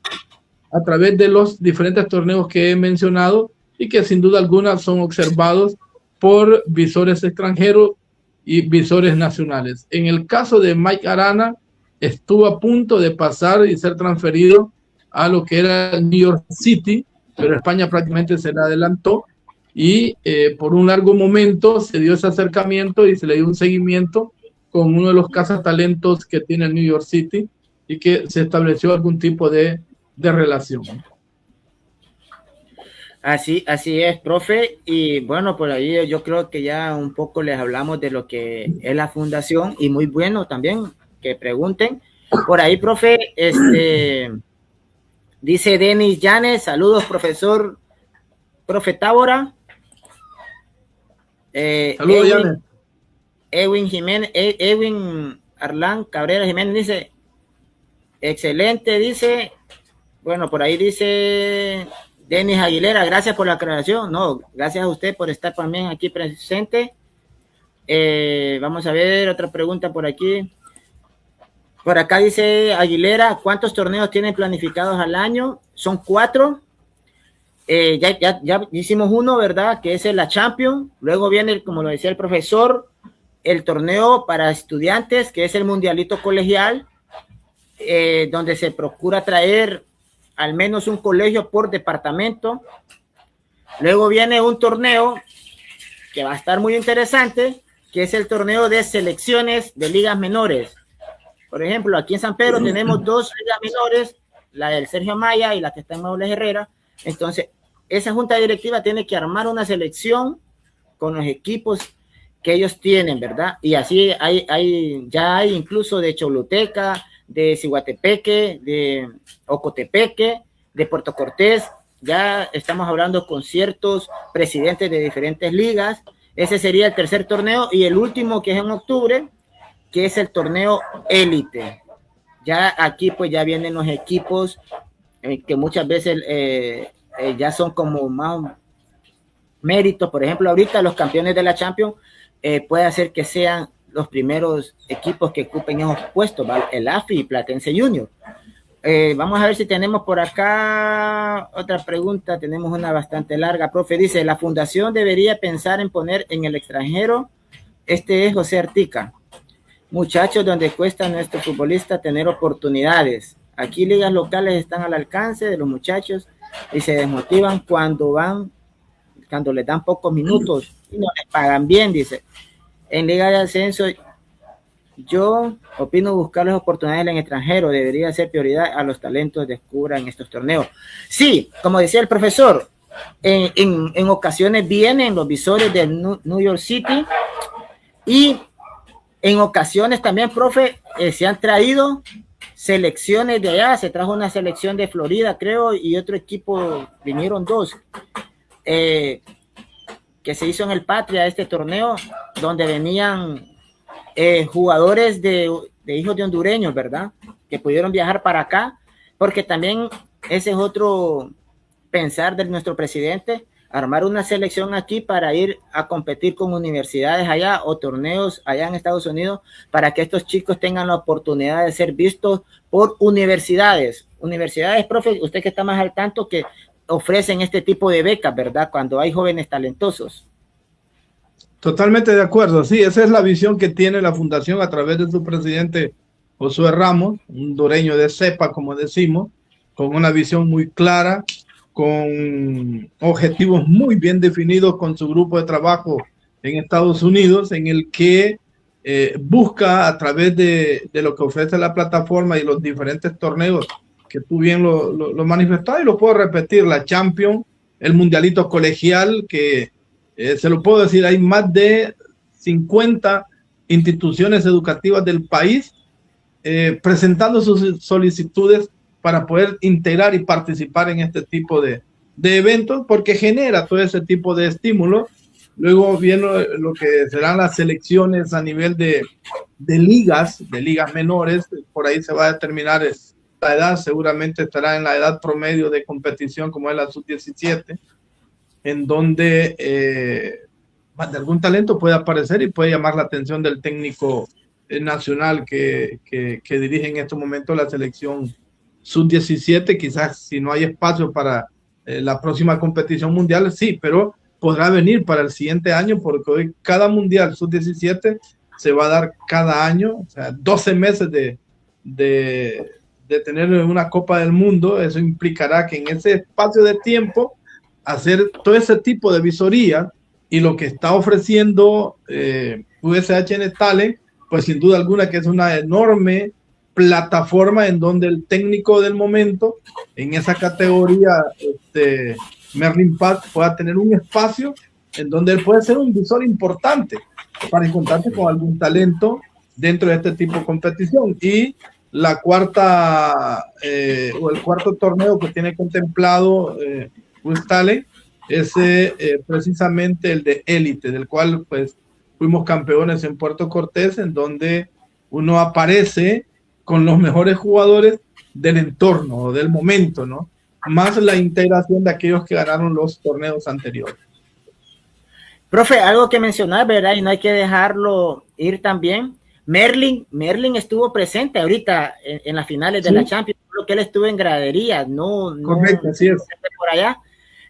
a través de los diferentes torneos que he mencionado y que sin duda alguna son observados por visores extranjeros y visores nacionales. En el caso de Mike Arana, estuvo a punto de pasar y ser transferido a lo que era New York City, pero España prácticamente se le adelantó y por un largo momento se dio ese acercamiento y se le dio un seguimiento con uno de los cazatalentos que tiene el New York City y que se estableció algún tipo de relación. Así es, profe, y bueno, por ahí yo creo que ya un poco les hablamos de lo que es la fundación, y muy bueno también que pregunten. Por ahí, profe, dice Denis Llanes, saludos, profe Tábora. Saludos, Edwin Arlán Cabrera Jiménez dice, excelente, dice, bueno, por ahí dice Denis Aguilera, gracias por la aclaración. No, gracias a usted por estar también aquí presente. Vamos a ver otra pregunta por aquí. Por acá dice Aguilera, ¿cuántos torneos tienen planificados al año? Son 4. Ya hicimos uno, ¿verdad? Que es la Champions. Luego viene, como lo decía el profesor, el torneo para estudiantes, que es el mundialito colegial, donde se procura traer al menos un colegio por departamento. Luego viene un torneo que va a estar muy interesante, que es el torneo de selecciones de ligas menores. Por ejemplo, aquí en San Pedro tenemos 2 ligas menores, la del Sergio Maya y la que está en Maule Herrera. Entonces, esa junta directiva tiene que armar una selección con los equipos que ellos tienen, ¿verdad? Y así ya hay incluso de Choluteca, de Ciguatepeque, de Ocotepeque, de Puerto Cortés. Ya estamos hablando con ciertos presidentes de diferentes ligas. Ese sería el tercer torneo, y el último, que es en octubre, que es el torneo élite. Ya aquí pues ya vienen los equipos que muchas veces ya son como más méritos. Por ejemplo, ahorita los campeones de la Champions puede hacer que sean los primeros equipos que ocupen esos puestos, ¿vale? El AFI y Platense Junior. Vamos a ver si tenemos por acá otra pregunta. Tenemos una bastante larga. Profe dice, la fundación debería pensar en poner en el extranjero. Este es José Artica. Muchachos, donde cuesta a nuestro futbolista tener oportunidades. Aquí ligas locales están al alcance de los muchachos y se desmotivan cuando les dan pocos minutos y no les pagan bien, dice. En liga de ascenso, yo opino buscar las oportunidades en el extranjero. Debería ser prioridad a los talentos descubran estos torneos. Sí, como decía el profesor, En ocasiones vienen los visores del New York City y en ocasiones también, profe, se han traído selecciones de allá. Se trajo una selección de Florida, creo, y otro equipo, vinieron dos, que se hizo en el Patria, este torneo, donde venían jugadores de hijos de hondureños, ¿verdad? Que pudieron viajar para acá, porque también ese es otro pensar de nuestro presidente, armar una selección aquí para ir a competir con universidades allá o torneos allá en Estados Unidos, para que estos chicos tengan la oportunidad de ser vistos por universidades. Universidades, profe, usted que está más al tanto, que ofrecen este tipo de becas, ¿verdad? Cuando hay jóvenes talentosos. Totalmente de acuerdo, sí, esa es la visión que tiene la fundación a través de su presidente Josué Ramos, un hondureño de cepa, como decimos, con una visión muy clara, con objetivos muy bien definidos con su grupo de trabajo en Estados Unidos, en el que busca a través de lo que ofrece la plataforma y los diferentes torneos que tú bien lo manifestaste, y lo puedo repetir, la Champions, el Mundialito Colegial, que se lo puedo decir, hay más de 50 instituciones educativas del país presentando sus solicitudes para poder integrar y participar en este tipo de eventos, porque genera todo ese tipo de estímulos. Luego viene lo que serán las selecciones a nivel de ligas menores. Por ahí se va a determinar la edad, seguramente estará en la edad promedio de competición, como es la sub-17, en donde de algún talento puede aparecer y puede llamar la atención del técnico nacional que dirige en estos momentos la selección sub-17. Quizás si no hay espacio para la próxima competición mundial, sí, pero podrá venir para el siguiente año, porque hoy cada mundial sub-17 se va a dar cada año, o sea, 12 meses de tener una Copa del Mundo. Eso implicará que en ese espacio de tiempo hacer todo ese tipo de visoría, y lo que está ofreciendo USHN Talent, pues sin duda alguna que es una enorme plataforma en donde el técnico del momento en esa categoría, Merlin Paz, pueda tener un espacio en donde él puede ser un visor importante para encontrarse con algún talento dentro de este tipo de competición. Y la cuarta o el cuarto torneo que tiene contemplado Talent es precisamente el de élite, del cual pues fuimos campeones en Puerto Cortés, en donde uno aparece con los mejores jugadores del entorno o del momento, ¿no? Más la integración de aquellos que ganaron los torneos anteriores. Profe, algo que mencionar, ¿verdad? Y no hay que dejarlo ir también. Merlin estuvo presente ahorita en las finales de la Champions, lo que él estuvo en gradería, correcto, así es. Por allá.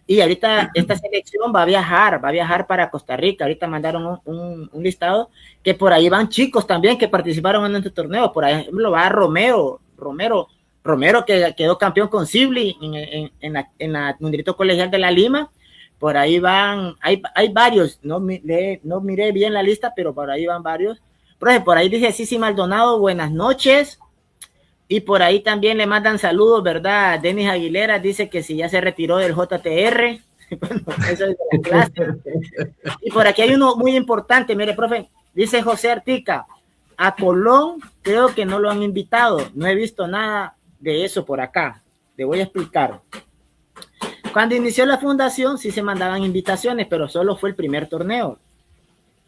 Y ahorita esta selección va a viajar para Costa Rica. Ahorita mandaron un listado que por ahí van chicos también que participaron en este torneo. Por ejemplo, va Romero, que quedó campeón con Sibley en la Mundialito Colegial de la Lima. Por ahí van, hay varios, no miré bien la lista, pero por ahí van varios. Por ahí dice Sisi Maldonado, buenas noches. Y por ahí también le mandan saludos, ¿verdad? Denis Aguilera dice que si ya se retiró del JTR. Bueno, eso es de la clase. Y por aquí hay uno muy importante, mire, profe, dice José Artica, a Colón creo que no lo han invitado, no he visto nada de eso por acá. Le voy a explicar. Cuando inició la fundación sí se mandaban invitaciones, pero solo fue el primer torneo.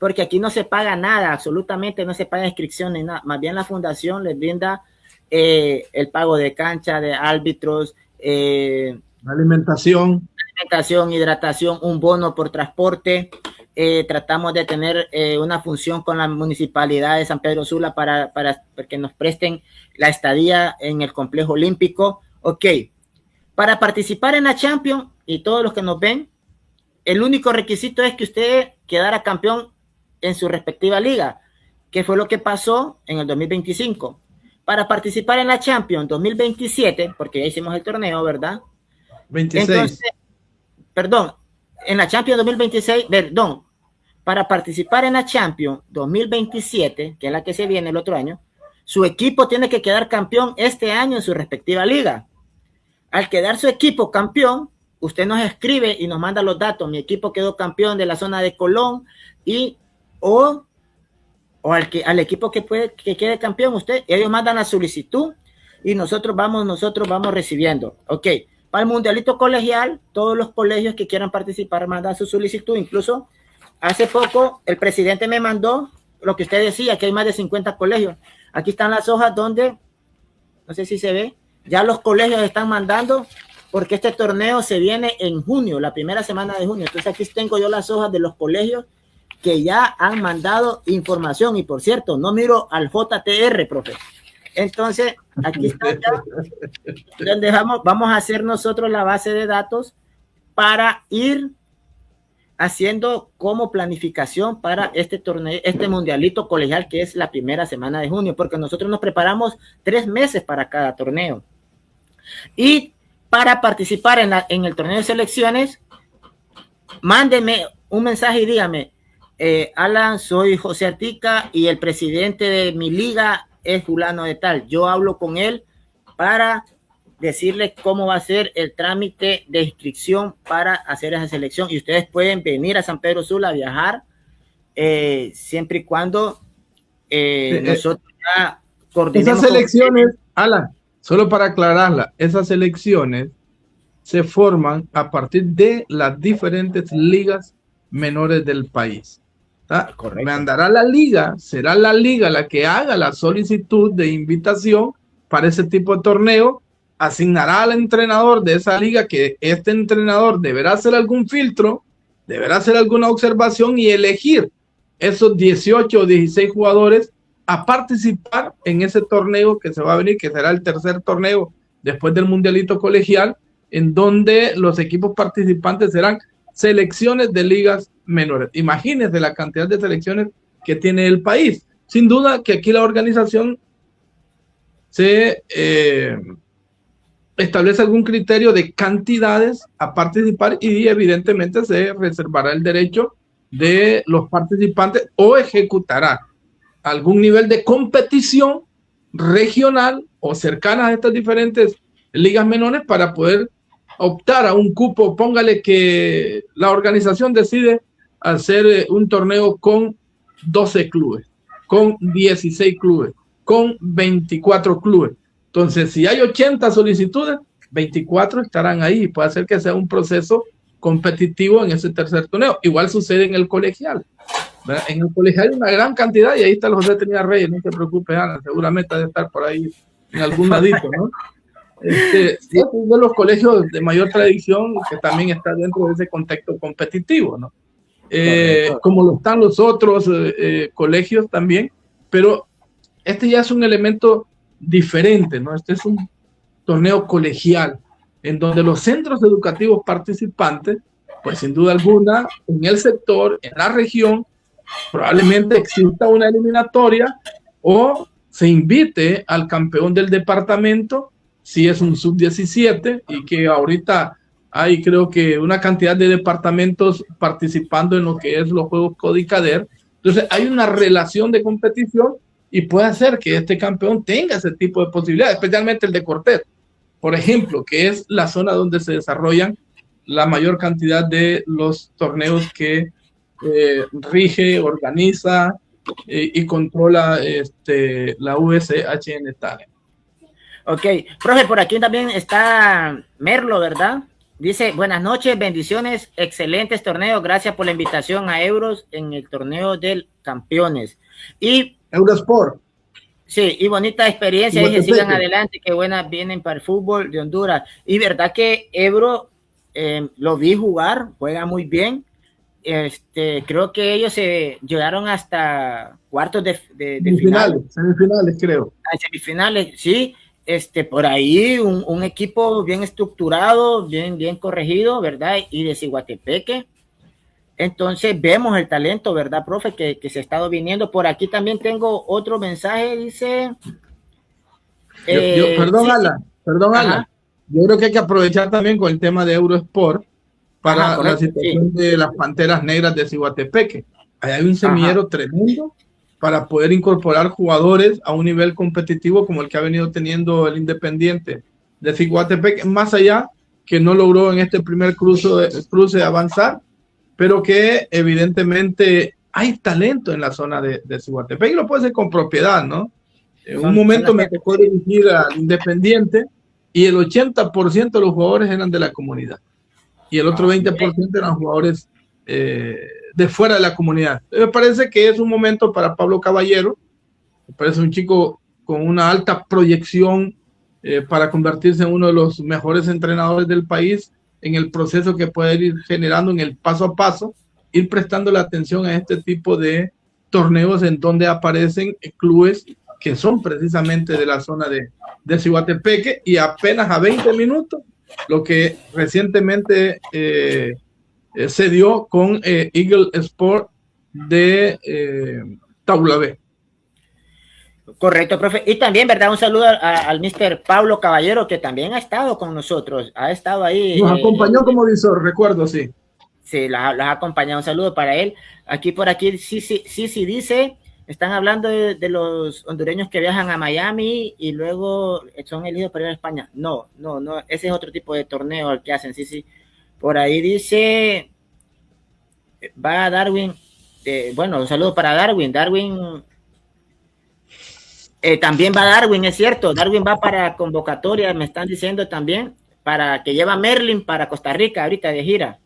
Porque aquí no se paga nada, absolutamente no se paga inscripción ni nada. Más bien la fundación les brinda el pago de cancha, de árbitros, alimentación, hidratación, un bono por transporte. Tratamos de tener una función con la municipalidad de San Pedro Sula para que nos presten la estadía en el complejo olímpico. Ok, para participar en la Champions, y todos los que nos ven, el único requisito es que usted quedara campeón en su respectiva liga, que fue lo que pasó en el 2025. Para participar en la Champions 2027, porque ya hicimos el torneo, ¿verdad? 26. Entonces, en la Champions 2026, para participar en la Champions 2027, que es la que se viene el otro año, su equipo tiene que quedar campeón este año en su respectiva liga. Al quedar su equipo campeón, usted nos escribe y nos manda los datos. Mi equipo quedó campeón de la zona de Colón y o al equipo que quede campeón, ellos mandan la solicitud y nosotros vamos recibiendo. Ok, para el mundialito colegial, todos los colegios que quieran participar mandan su solicitud. Incluso hace poco el presidente me mandó lo que usted decía, que hay más de 50 colegios. Aquí están las hojas donde, no sé si se ve, ya los colegios están mandando, porque este torneo se viene en junio, la primera semana de junio. Entonces aquí tengo yo las hojas de los colegios que ya han mandado información. Y por cierto, no miro al JTR, profe. Entonces, aquí está ya, donde vamos a hacer nosotros la base de datos para ir haciendo como planificación para este torneo, este mundialito colegial, que es la primera semana de junio, porque nosotros nos preparamos 3 meses para cada torneo. Y para participar en el torneo de selecciones, mándeme un mensaje y dígame, Alan, soy José Atica y el presidente de mi liga es fulano de tal. Yo hablo con él para decirles cómo va a ser el trámite de inscripción para hacer esa selección, y ustedes pueden venir a San Pedro Sula a viajar, siempre y cuando nosotros ya coordinemos. Esas selecciones, Alan, solo para aclararla, esas selecciones se forman a partir de las diferentes ligas menores del país. Mandará la liga, será la liga la que haga la solicitud de invitación para ese tipo de torneo, asignará al entrenador de esa liga, que este entrenador deberá hacer algún filtro, deberá hacer alguna observación y elegir esos 18 o 16 jugadores a participar en ese torneo que se va a venir, que será el tercer torneo después del mundialito colegial, en donde los equipos participantes serán selecciones de ligas menores. Imagínense la cantidad de selecciones que tiene el país. Sin duda que aquí la organización se establece algún criterio de cantidades a participar y evidentemente se reservará el derecho de los participantes o ejecutará algún nivel de competición regional o cercana a estas diferentes ligas menores para poder optar a un cupo. Póngale que la organización decide hacer un torneo con 12 clubes, con 16 clubes, con 24 clubes. Entonces, si hay 80 solicitudes, 24 estarán ahí. Puede ser que sea un proceso competitivo en ese tercer torneo. Igual sucede en el colegial, ¿verdad? En el colegial hay una gran cantidad, y ahí está el José Tenía Reyes, no te preocupes, Ana, seguramente ha de estar por ahí en algún ladito, ¿no? Es uno de los colegios de mayor tradición que también está dentro de ese contexto competitivo, ¿no? Como lo están los otros colegios también, pero este ya es un elemento diferente, ¿no? Este es un torneo colegial en donde los centros educativos participantes, pues sin duda alguna, en el sector, en la región, probablemente exista una eliminatoria o se invite al campeón del departamento, si es un sub-17, y que ahorita hay, creo que, una cantidad de departamentos participando en lo que es los Juegos Codicader. Entonces hay una relación de competición y puede ser que este campeón tenga ese tipo de posibilidades, especialmente el de Cortés, por ejemplo, que es la zona donde se desarrollan la mayor cantidad de los torneos que rige, organiza y controla la USHN Talent. Ok, profe, por aquí también está Merlo, ¿verdad? Dice, buenas noches, bendiciones, excelentes torneos, gracias por la invitación a Euros en el torneo del Campeones. Y Eurosport. Sí, y bonita experiencia, dije, sigan adelante, qué buenas vienen para el fútbol de Honduras. Y verdad que Ebro, lo vi jugar, juega muy bien. Creo que ellos llegaron hasta cuartos de semifinales, creo. A semifinales, sí. Por ahí un equipo bien estructurado, bien corregido, ¿verdad? Y de Ciguatepeque. Entonces vemos el talento, ¿verdad, profe? Que se ha estado viniendo. Por aquí también tengo otro mensaje, dice... Perdón, Alan. Yo creo que hay que aprovechar también con el tema de Eurosport para la situación de las Panteras Negras de Ciguatepeque. Ahí hay un semillero tremendo para poder incorporar jugadores a un nivel competitivo como el que ha venido teniendo el Independiente de Ciguatepeque, más allá que no logró en este primer cruce avanzar, pero que evidentemente hay talento en la zona de Ciguatepec y lo puede hacer con propiedad, ¿no? En un momento me tocó dirigir al Independiente y el 80% de los jugadores eran de la comunidad y el otro 20% eran jugadores de fuera de la comunidad. Me parece que es un momento para Pablo Caballero, me parece un chico con una alta proyección para convertirse en uno de los mejores entrenadores del país en el proceso que puede ir generando en el paso a paso, ir prestando la atención a este tipo de torneos en donde aparecen clubes que son precisamente de la zona de Ciguatepeque y apenas a 20 minutos, lo que recientemente se dio con Eagle Sport de Tabula B. Correcto, profe. Y también, ¿verdad? Un saludo al Mr. Pablo Caballero, que también ha estado con nosotros, ha estado ahí. Nos acompañó como visor, recuerdo, sí. Sí, los ha acompañado. Un saludo para él. Aquí por aquí, sí, dice, están hablando de los hondureños que viajan a Miami y luego son elegidos para ir a España. No, ese es otro tipo de torneo el que hacen, sí. Por ahí dice, va Darwin, bueno, un saludo para Darwin. También va Darwin, es cierto. Darwin va para convocatoria, me están diciendo también, para que lleva Merlin para Costa Rica ahorita de gira.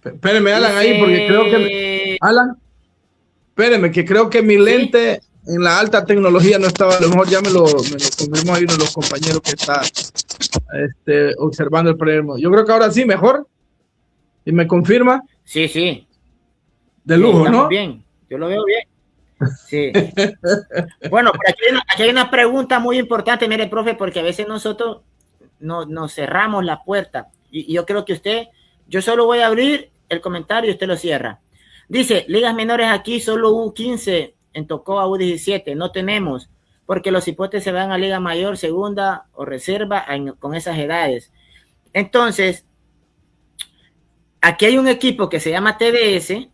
Espéreme, Alan, ahí, porque creo que... Alan, espéreme, que creo que mi lente en la alta tecnología no estaba, a lo mejor ya me lo confirmó ahí uno de los compañeros que está observando el programa. Yo creo que ahora sí, mejor. ¿Y me confirma? Sí. De lujo, ¿no? Bien, yo lo veo bien. Sí. Bueno, por aquí hay una pregunta muy importante, mire, profe, porque a veces nosotros nos cerramos la puerta y yo creo que yo solo voy a abrir el comentario y usted lo cierra. Dice, ligas menores aquí solo U15, en Tocoa U17, no tenemos, porque los hipotes se van a liga mayor, segunda o reserva con esas edades. Entonces, aquí hay un equipo que se llama TDS,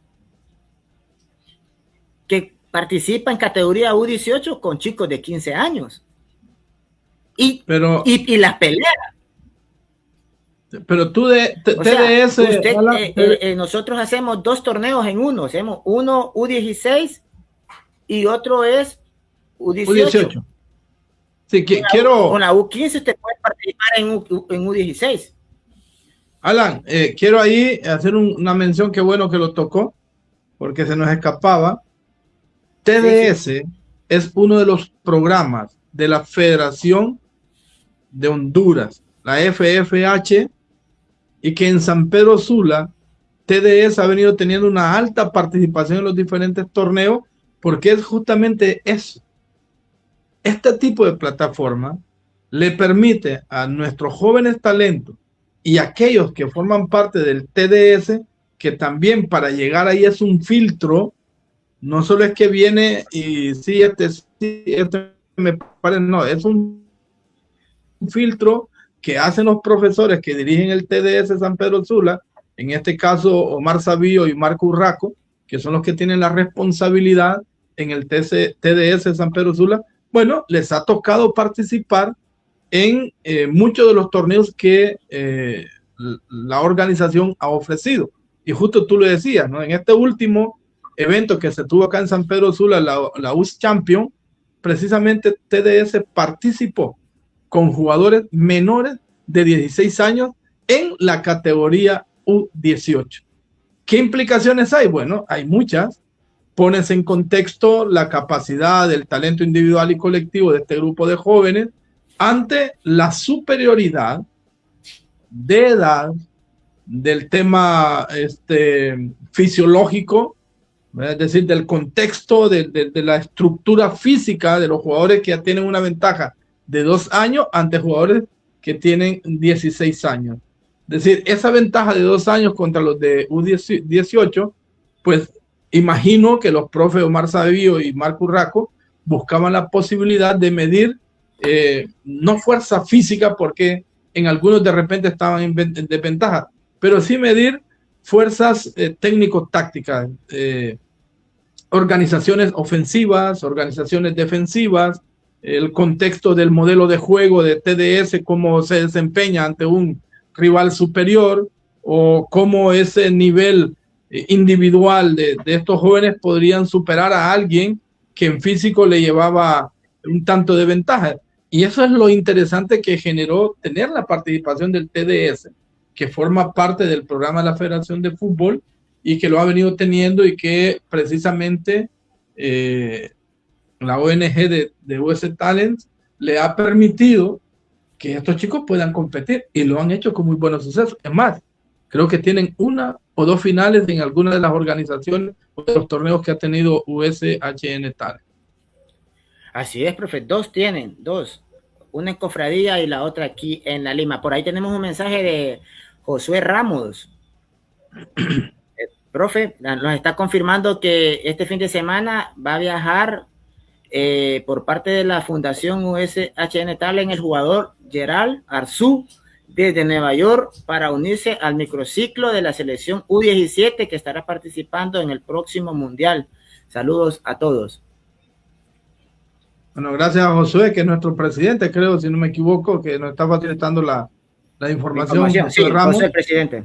que participa en categoría U18 con chicos de 15 años. Y las pelea. Pero tú TDS... nosotros hacemos 2 torneos en uno. Hacemos uno U16 y otro es U18. Sí, con la U15 usted puede participar en U16. Alan, quiero ahí hacer una mención, que bueno que lo tocó, porque se nos escapaba. TDS es uno de los programas de la Federación de Honduras, la FFH, y que en San Pedro Sula, TDS ha venido teniendo una alta participación en los diferentes torneos, porque es justamente eso. Este tipo de plataforma le permite a nuestros jóvenes talentos y aquellos que forman parte del TDS, que también para llegar ahí es un filtro. No solo es que viene y me parece, no, es un filtro que hacen los profesores que dirigen el TDS San Pedro Sula, en este caso Omar Sabillo y Marco Urraco, que son los que tienen la responsabilidad en el TDS San Pedro Sula. Bueno, les ha tocado participar en muchos de los torneos que la organización ha ofrecido. Y justo tú lo decías, ¿no? En este último evento que se tuvo acá en San Pedro Sula, la US Champion, precisamente TDS participó con jugadores menores de 16 años en la categoría U18. ¿Qué implicaciones hay? Bueno, hay muchas. Pones en contexto la capacidad, el talento individual y colectivo de este grupo de jóvenes ante la superioridad de edad, del tema fisiológico, es decir, del contexto, de la estructura física de los jugadores que ya tienen una ventaja de 2 años ante jugadores que tienen 16 años. Es decir, esa ventaja de 2 años contra los de U18, pues imagino que los profes Omar Sabillo y Marco Urraco buscaban la posibilidad de medir, no fuerza física, porque en algunos de repente estaban en desventaja, pero sí medir fuerzas técnico-tácticas, organizaciones ofensivas, organizaciones defensivas, el contexto del modelo de juego de TDS, cómo se desempeña ante un rival superior o cómo ese nivel individual de estos jóvenes podrían superar a alguien que en físico le llevaba un tanto de ventaja. Y eso es lo interesante que generó tener la participación del TDS, que forma parte del programa de la Federación de Fútbol y que lo ha venido teniendo, y que precisamente la ONG de US Talents le ha permitido que estos chicos puedan competir, y lo han hecho con muy buenos sucesos. Es más, creo que tienen 1 o 2 finales en alguna de las organizaciones o de los torneos que ha tenido USHN Talent. Así es, profe, 2 tienen, 2. Una en Cofradía y la otra aquí en La Lima. Por ahí tenemos un mensaje de Josué Ramos. Profe, nos está confirmando que este fin de semana va a viajar por parte de la Fundación USHN Talent el jugador Gerald Arzú desde Nueva York para unirse al microciclo de la selección U17 que estará participando en el próximo Mundial. Saludos a todos. Bueno, gracias a Josué, que es nuestro presidente, creo, si no me equivoco, que nos está facilitando la información. Sí, Ramos. José, presidente.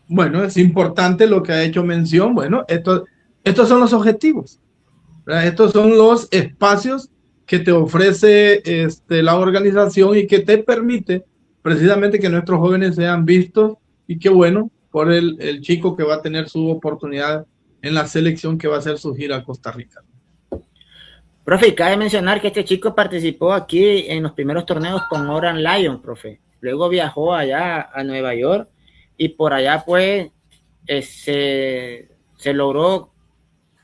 Bueno, es importante lo que ha hecho mención. Bueno, estos son los objetivos, ¿verdad? Estos son los espacios que te ofrece la organización y que te permite precisamente que nuestros jóvenes sean vistos, y qué bueno por el chico que va a tener su oportunidad en la selección que va a hacer su gira a Costa Rica. Profe, cabe mencionar que este chico participó aquí en los primeros torneos con Oran Lion, profe. Luego viajó allá a Nueva York y por allá pues se logró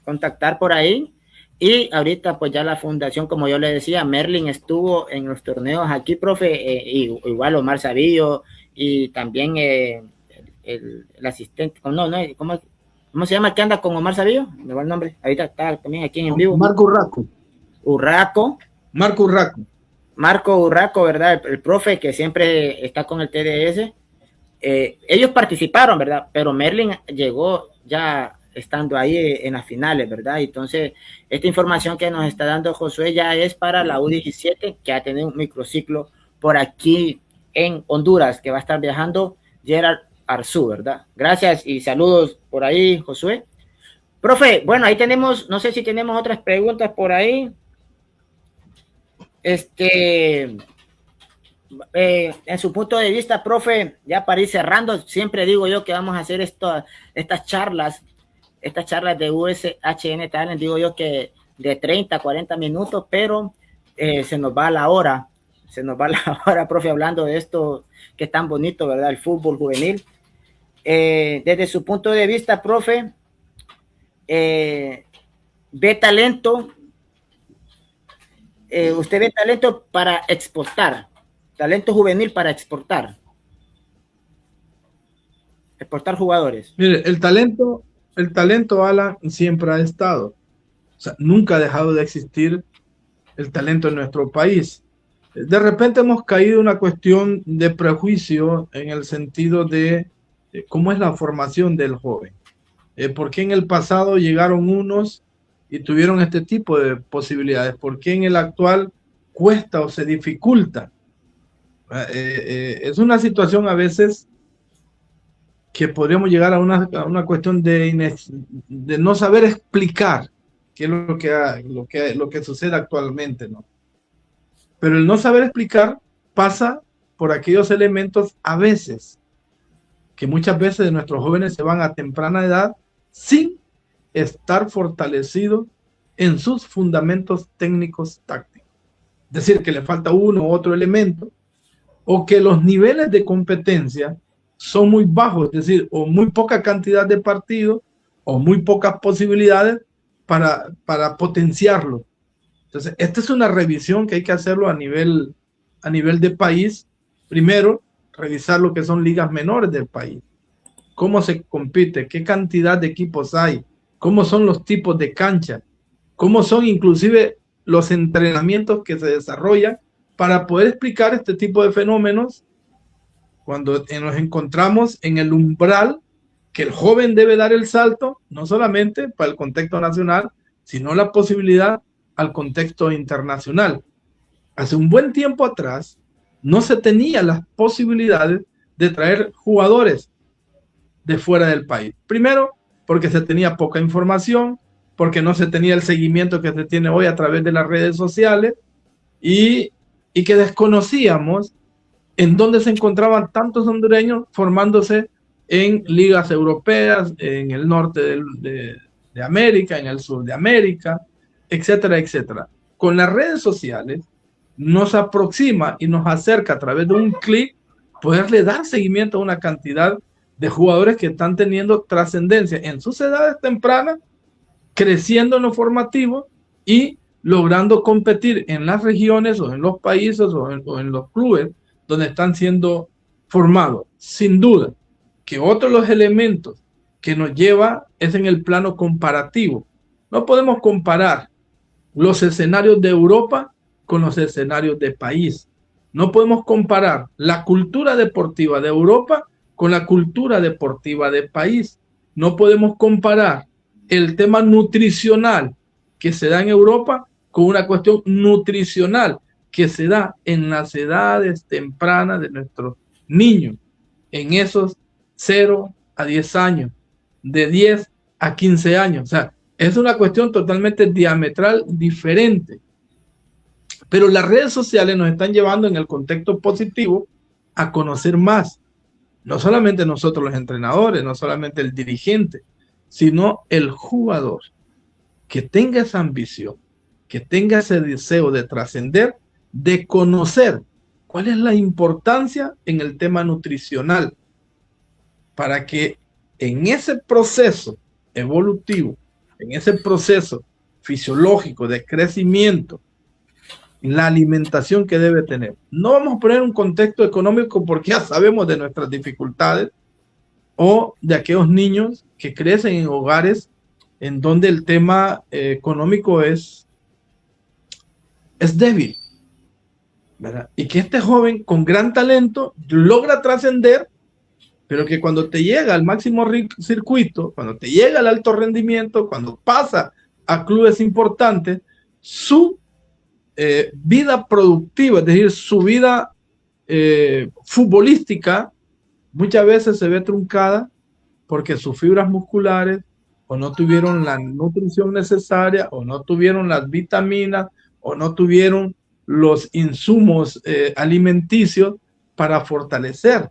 contactar por ahí, y ahorita pues ya la fundación, como yo le decía, Merlin estuvo en los torneos aquí, profe, igual Omar Sabillo y también el asistente, ¿cómo se llama el que anda con Omar Sabillo? Me va el nombre, ahorita está también aquí en vivo. Marco Urraco. Marco Urraco, ¿verdad? El profe que siempre está con el TDS. Ellos participaron, ¿verdad? Pero Merlin llegó ya estando ahí en las finales, ¿verdad? Entonces, esta información que nos está dando Josué ya es para la U17, que ha tenido un microciclo por aquí en Honduras, que va a estar viajando Gerald Arzú, ¿verdad? Gracias y saludos por ahí, Josué. Profe, bueno, ahí tenemos, no sé si tenemos otras preguntas por ahí. En su punto de vista, profe, ya para ir cerrando, siempre digo yo que vamos a hacer estas charlas de USHN Talent, digo yo que de 30 a 40 minutos, pero se nos va la hora, profe, hablando de esto que es tan bonito, ¿verdad? El fútbol juvenil. Desde su punto de vista, profe, ¿ve talento? ¿Usted ve talento para exportar? Talento juvenil para exportar jugadores. Mire, el talento, Alan, siempre ha estado. O sea, nunca ha dejado de existir el talento en nuestro país. De repente hemos caído en una cuestión de prejuicio en el sentido de cómo es la formación del joven. ¿Por qué en el pasado llegaron unos y tuvieron este tipo de posibilidades? ¿Por qué en el actual cuesta o se dificulta? Es una situación a veces que podríamos llegar a una cuestión de no saber explicar qué es lo que sucede actualmente, ¿no? Pero el no saber explicar pasa por aquellos elementos a veces, que muchas veces nuestros jóvenes se van a temprana edad sin estar fortalecidos en sus fundamentos técnicos tácticos. Es decir, que le falta uno u otro elemento, o que los niveles de competencia son muy bajos, es decir, o muy poca cantidad de partidos, o muy pocas posibilidades para potenciarlo. Entonces, esta es una revisión que hay que hacerlo a nivel de país. Primero, revisar lo que son ligas menores del país. Cómo se compite, qué cantidad de equipos hay, cómo son los tipos de cancha, cómo son inclusive los entrenamientos que se desarrollan para poder explicar este tipo de fenómenos cuando nos encontramos en el umbral que el joven debe dar el salto, no solamente para el contexto nacional, sino la posibilidad al contexto internacional. Hace un buen tiempo atrás no se tenía las posibilidades de traer jugadores de fuera del país. Primero, porque se tenía poca información, porque no se tenía el seguimiento que se tiene hoy a través de las redes sociales y que desconocíamos en dónde se encontraban tantos hondureños formándose en ligas europeas, en el norte de América, en el sur de América, etcétera, etcétera. Con las redes sociales nos aproxima y nos acerca a través de un clic poderle dar seguimiento a una cantidad de jugadores que están teniendo trascendencia en sus edades tempranas, creciendo en lo formativo y logrando competir en las regiones o en los países o en los clubes donde están siendo formados. Sin duda que otro de los elementos que nos lleva es en el plano comparativo. No podemos comparar los escenarios de Europa con los escenarios de país. No podemos comparar la cultura deportiva de Europa con la cultura deportiva de país. No podemos comparar el tema nutricional que se da en Europa con una cuestión nutricional que se da en las edades tempranas de nuestros niños, en esos 0 a 10 años, de 10 a 15 años. O sea, es una cuestión totalmente diametral diferente. Pero las redes sociales nos están llevando en el contexto positivo a conocer más. No solamente nosotros los entrenadores, no solamente el dirigente, sino el jugador que tenga esa ambición, que tenga ese deseo de trascender, de conocer cuál es la importancia en el tema nutricional, para que en ese proceso evolutivo, en ese proceso fisiológico de crecimiento, la alimentación que debe tener. No vamos a poner un contexto económico porque ya sabemos de nuestras dificultades o de aquellos niños que crecen en hogares en donde el tema económico es débil, ¿verdad? Y que este joven con gran talento logra trascender, pero que cuando te llega al máximo circuito, cuando te llega al alto rendimiento, cuando pasa a clubes importantes, su vida productiva, es decir, su vida futbolística, muchas veces se ve truncada porque sus fibras musculares o no tuvieron la nutrición necesaria, o no tuvieron las vitaminas, o no tuvieron los insumos alimenticios para fortalecer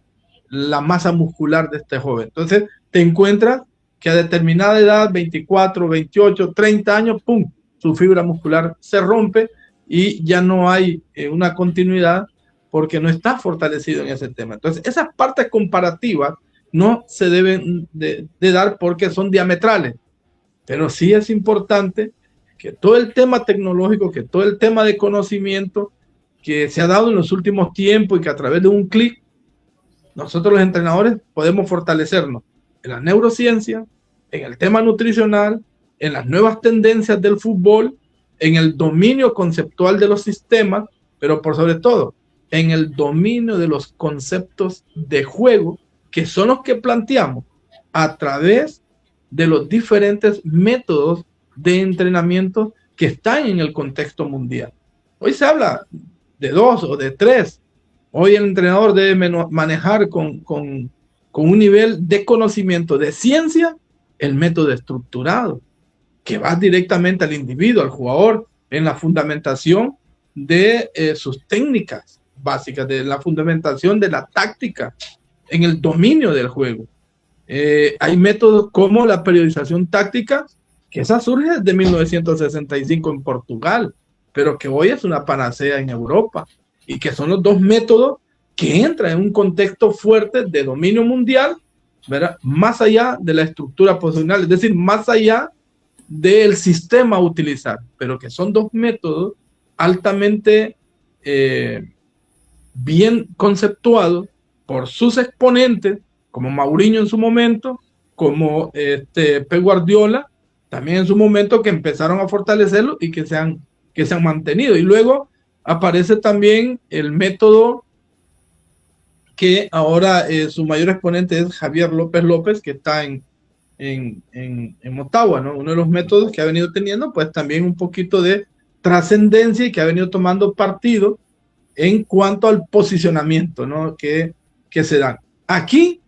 la masa muscular de este joven. Entonces te encuentras que a determinada edad, 24, 28, 30 años, ¡pum!, su fibra muscular se rompe y ya no hay una continuidad porque no está fortalecido en ese tema. Entonces, esas partes comparativas no se deben de dar porque son diametrales, pero sí es importante que todo el tema tecnológico, que todo el tema de conocimiento que se ha dado en los últimos tiempos y que a través de un clic nosotros los entrenadores podemos fortalecernos en la neurociencia, en el tema nutricional, en las nuevas tendencias del fútbol, en el dominio conceptual de los sistemas, pero por sobre todo en el dominio de los conceptos de juego, que son los que planteamos a través de los diferentes métodos de entrenamiento que están en el contexto mundial. Hoy se habla de 2 o de 3. Hoy el entrenador debe manejar con un nivel de conocimiento de ciencia el método estructurado, que va directamente al individuo, al jugador, en la fundamentación de sus técnicas básicas, de la fundamentación de la táctica, en el dominio del juego. Hay métodos como la periodización táctica, que esa surge desde 1965 en Portugal, pero que hoy es una panacea en Europa, y que son los dos métodos que entran en un contexto fuerte de dominio mundial, ¿verdad?, más allá de la estructura posicional, es decir, más allá del sistema a utilizar, pero que son dos métodos altamente bien conceptuados por sus exponentes, como Mourinho en su momento, como Pep Guardiola, también en su momento, que empezaron a fortalecerlo y que se han mantenido. Y luego aparece también el método que ahora su mayor exponente es Javier López López, que está en Motagua, ¿no? Uno de los métodos que ha venido teniendo, pues también un poquito de trascendencia y que ha venido tomando partido en cuanto al posicionamiento, ¿no?, que se dan. Aquí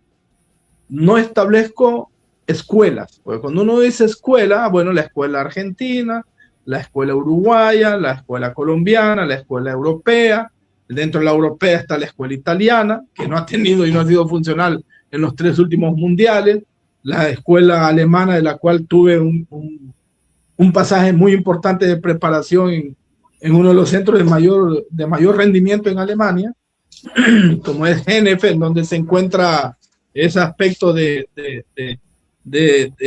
no establezco escuelas, porque cuando uno dice escuela, bueno, la escuela argentina, la escuela uruguaya, la escuela colombiana, la escuela europea, dentro de la europea está la escuela italiana, que no ha tenido y no ha sido funcional en los 3 últimos mundiales, la escuela alemana, de la cual tuve un pasaje muy importante de preparación en uno de los centros de mayor rendimiento en Alemania, como es GNF, en donde se encuentra ese aspecto de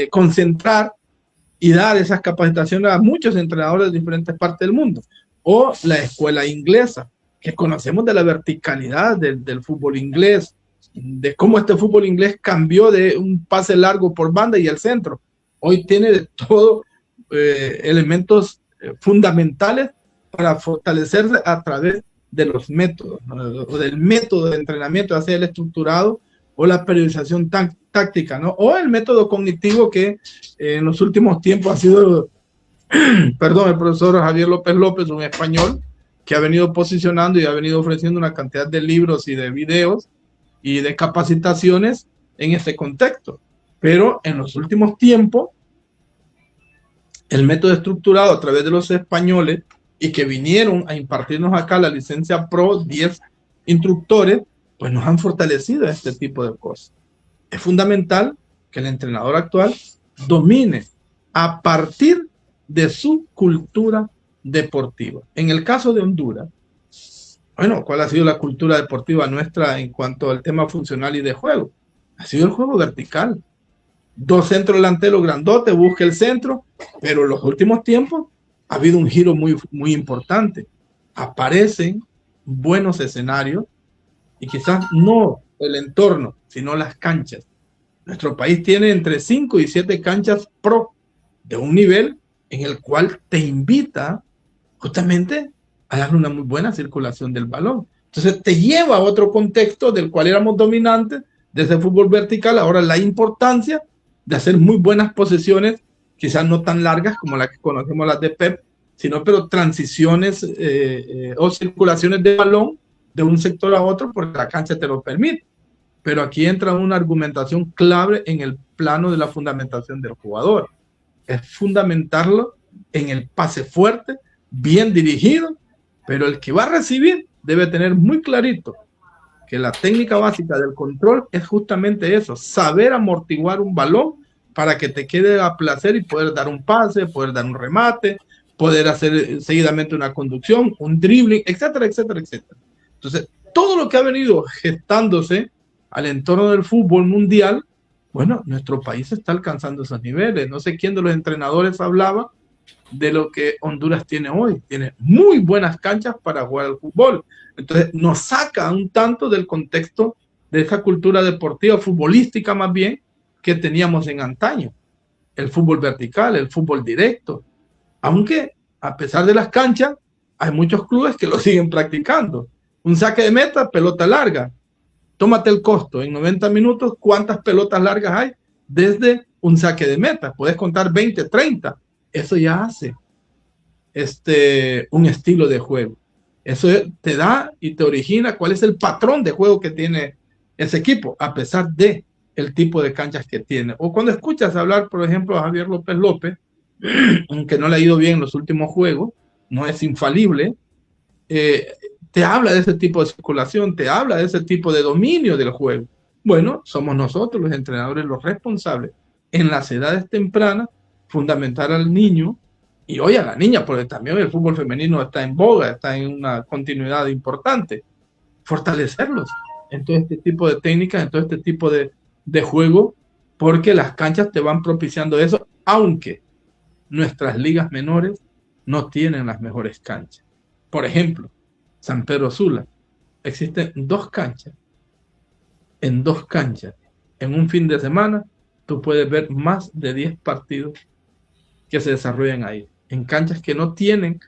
concentrar y dar esas capacitaciones a muchos entrenadores de diferentes partes del mundo. O la escuela inglesa, que conocemos de la verticalidad del fútbol inglés, de cómo este fútbol inglés cambió de un pase largo por banda y el centro. Hoy tiene de todo elementos fundamentales para fortalecerse a través de los métodos, ¿no? O del método de entrenamiento, ya sea el estructurado o la periodización táctica, ¿no? O el método cognitivo que en los últimos tiempos ha sido, perdón, el profesor Javier López López, un español, que ha venido posicionando y ha venido ofreciendo una cantidad de libros y de videos y de capacitaciones en este contexto. Pero en los últimos tiempos, el método estructurado a través de los españoles y que vinieron a impartirnos acá la licencia Pro, 10 instructores, pues nos han fortalecido este tipo de cosas. Es fundamental que el entrenador actual domine a partir de su cultura deportiva. En el caso de Honduras, bueno, ¿cuál ha sido la cultura deportiva nuestra en cuanto al tema funcional y de juego? Ha sido el juego vertical. 2 centros delanteros grandotes, busca el centro, pero en los últimos tiempos ha habido un giro muy importante. Aparecen buenos escenarios y quizás no el entorno, sino las canchas. Nuestro país tiene entre 5 y 7 canchas pro de un nivel en el cual te invita justamente a darle una muy buena circulación del balón. Entonces te lleva a otro contexto del cual éramos dominantes desde el fútbol vertical. Ahora la importancia de hacer muy buenas posesiones, quizás no tan largas como las que conocemos las de Pep, sino pero transiciones o circulaciones de balón de un sector a otro porque la cancha te lo permite. Pero aquí entra una argumentación clave en el plano de la fundamentación del jugador. Es fundamentarlo en el pase fuerte, bien dirigido, pero el que va a recibir debe tener muy clarito que la técnica básica del control es justamente eso, saber amortiguar un balón para que te quede a placer y poder dar un pase, poder dar un remate, poder hacer seguidamente una conducción, un dribbling, etcétera, etcétera, etcétera. Entonces, todo lo que ha venido gestándose al entorno del fútbol mundial, bueno, nuestro país está alcanzando esos niveles. No sé quién de los entrenadores hablaba de lo que Honduras tiene hoy. Tiene muy buenas canchas para jugar al fútbol. Entonces, nos saca un tanto del contexto de esa cultura deportiva, futbolística más bien, que teníamos en antaño. El fútbol vertical, el fútbol directo. Aunque, a pesar de las canchas, hay muchos clubes que lo siguen practicando. Un saque de meta, pelota larga. Tómate el costo. En 90 minutos, ¿cuántas pelotas largas hay? Desde un saque de meta. Puedes contar 20, 30. Eso ya hace un estilo de juego. Eso te da y te origina cuál es el patrón de juego que tiene ese equipo, a pesar de el tipo de canchas que tiene. O cuando escuchas hablar, por ejemplo, a Javier López López, aunque no le ha ido bien en los últimos juegos, no es infalible, te habla de ese tipo de circulación, te habla de ese tipo de dominio del juego. Bueno, somos nosotros los entrenadores los responsables en las edades tempranas, fundamentar al niño y hoy a la niña, porque también el fútbol femenino está en boga, está en una continuidad importante, fortalecerlos en todo este tipo de técnicas, en todo este tipo de juego, porque las canchas te van propiciando eso, aunque nuestras ligas menores no tienen las mejores canchas. Por ejemplo, San Pedro Sula, existen 2 canchas. En 2 canchas, en un fin de semana, tú puedes ver más de 10 partidos que se desarrollan ahí, en canchas que no tienen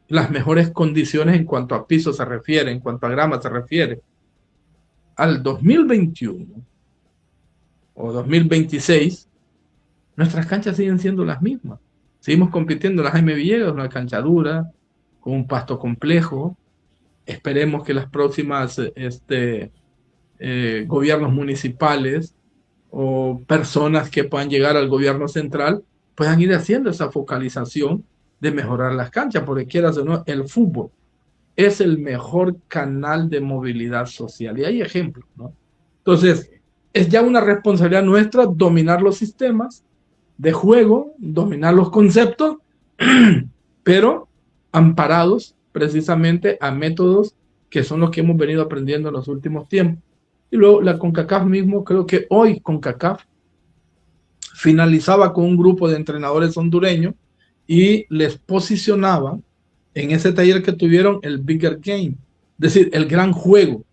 las mejores condiciones en cuanto a piso se refiere, en cuanto a grama se refiere. Al 2021 o 2026, nuestras canchas siguen siendo las mismas. Seguimos compitiendo en la Jaime Villegas, una cancha dura, con un pasto complejo. Esperemos que las próximas gobiernos municipales o personas que puedan llegar al gobierno central, puedan ir haciendo esa focalización de mejorar las canchas, porque quieras o no, el fútbol es el mejor canal de movilidad social. Y hay ejemplos, ¿no? Entonces, es ya una responsabilidad nuestra dominar los sistemas de juego, dominar los conceptos, pero amparados precisamente a métodos que son los que hemos venido aprendiendo en los últimos tiempos. Y luego la CONCACAF mismo, creo que hoy CONCACAF finalizaba con un grupo de entrenadores hondureños y les posicionaba en ese taller que tuvieron el bigger game, es decir, el gran juego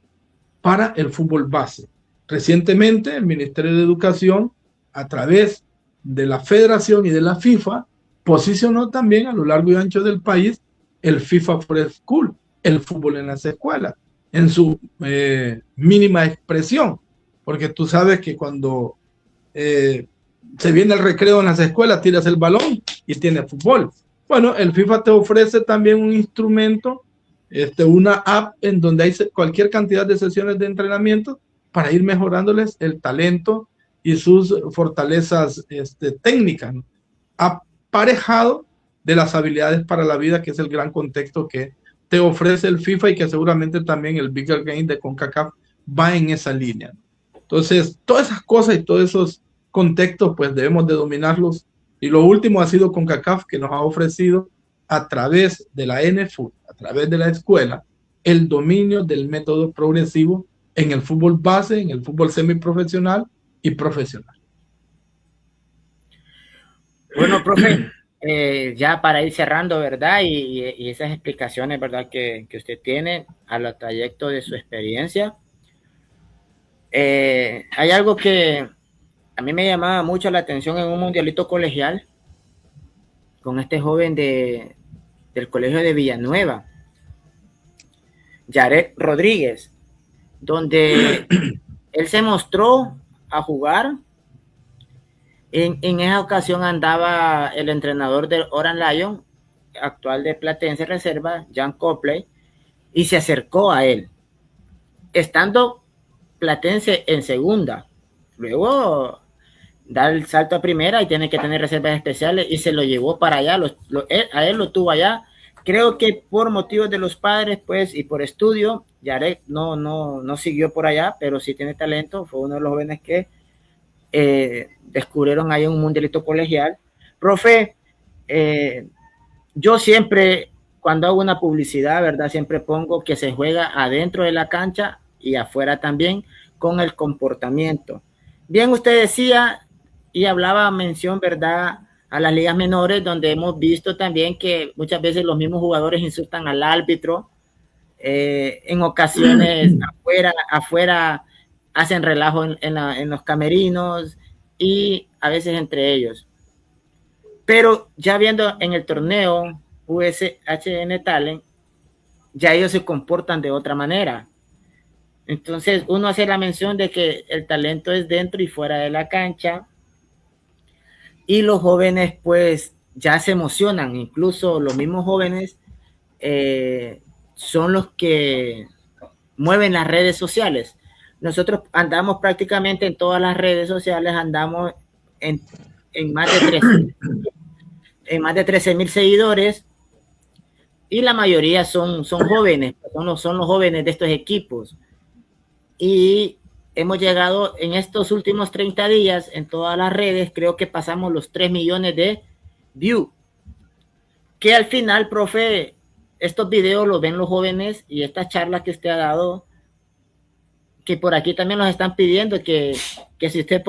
para el fútbol base. Recientemente el Ministerio de Educación, a través de la Federación y de la FIFA, posicionó también a lo largo y ancho del país el FIFA for School, el fútbol en las escuelas, en su mínima expresión, porque tú sabes que cuando se viene el recreo en las escuelas, tiras el balón y tienes fútbol. Bueno, el FIFA te ofrece también un instrumento, una app en donde hay cualquier cantidad de sesiones de entrenamiento para ir mejorándoles el talento y sus fortalezas técnicas, ¿no? Aparejado de las habilidades para la vida, que es el gran contexto que te ofrece el FIFA y que seguramente también el Bigger Game de CONCACAF va en esa línea. Entonces, todas esas cosas y todos esos contextos, pues debemos de dominarlos. Y lo último ha sido CONCACAF, que nos ha ofrecido a través de la NFUT, a través de la escuela, el dominio del método progresivo en el fútbol base, en el fútbol semiprofesional y profesional. Bueno, profe, ya para ir cerrando, ¿verdad? Y esas explicaciones, ¿verdad? Que usted tiene a lo trayecto de su experiencia. Hay algo que a mí me llamaba mucho la atención en un mundialito colegial con este joven del colegio de Villanueva, Yaret Rodríguez, donde él se mostró a jugar. En esa ocasión andaba el entrenador del Oran Lion, actual de Platense Reserva, Jan Copley, y se acercó a él, estando Platense en segunda. Luego da el salto a primera y tiene que tener reservas especiales y se lo llevó para allá, a él lo tuvo allá. Creo que por motivos de los padres, pues, y por estudio, Yaret no siguió por allá, pero sí tiene talento, fue uno de los jóvenes que descubrieron ahí un mundialito colegial. Profe, yo siempre, cuando hago una publicidad, ¿verdad? Siempre pongo que se juega adentro de la cancha y afuera también con el comportamiento. Bien, usted decía y hablaba mención, ¿verdad?, a las ligas menores, donde hemos visto también que muchas veces los mismos jugadores insultan al árbitro, en ocasiones afuera hacen relajo en los camerinos y a veces entre ellos. Pero ya viendo en el torneo USHN Talent, ya ellos se comportan de otra manera. Entonces uno hace la mención de que el talento es dentro y fuera de la cancha, y los jóvenes pues ya se emocionan, incluso los mismos jóvenes son los que mueven las redes sociales. Nosotros andamos prácticamente en todas las redes sociales, andamos en más de 13,000 seguidores, y la mayoría son jóvenes, son los jóvenes de estos equipos. Y hemos llegado en estos últimos 30 días en todas las redes, creo que pasamos los 3 millones de views, que al final, profe, estos videos los ven los jóvenes, y estas charlas que usted ha dado, que por aquí también nos están pidiendo que si usted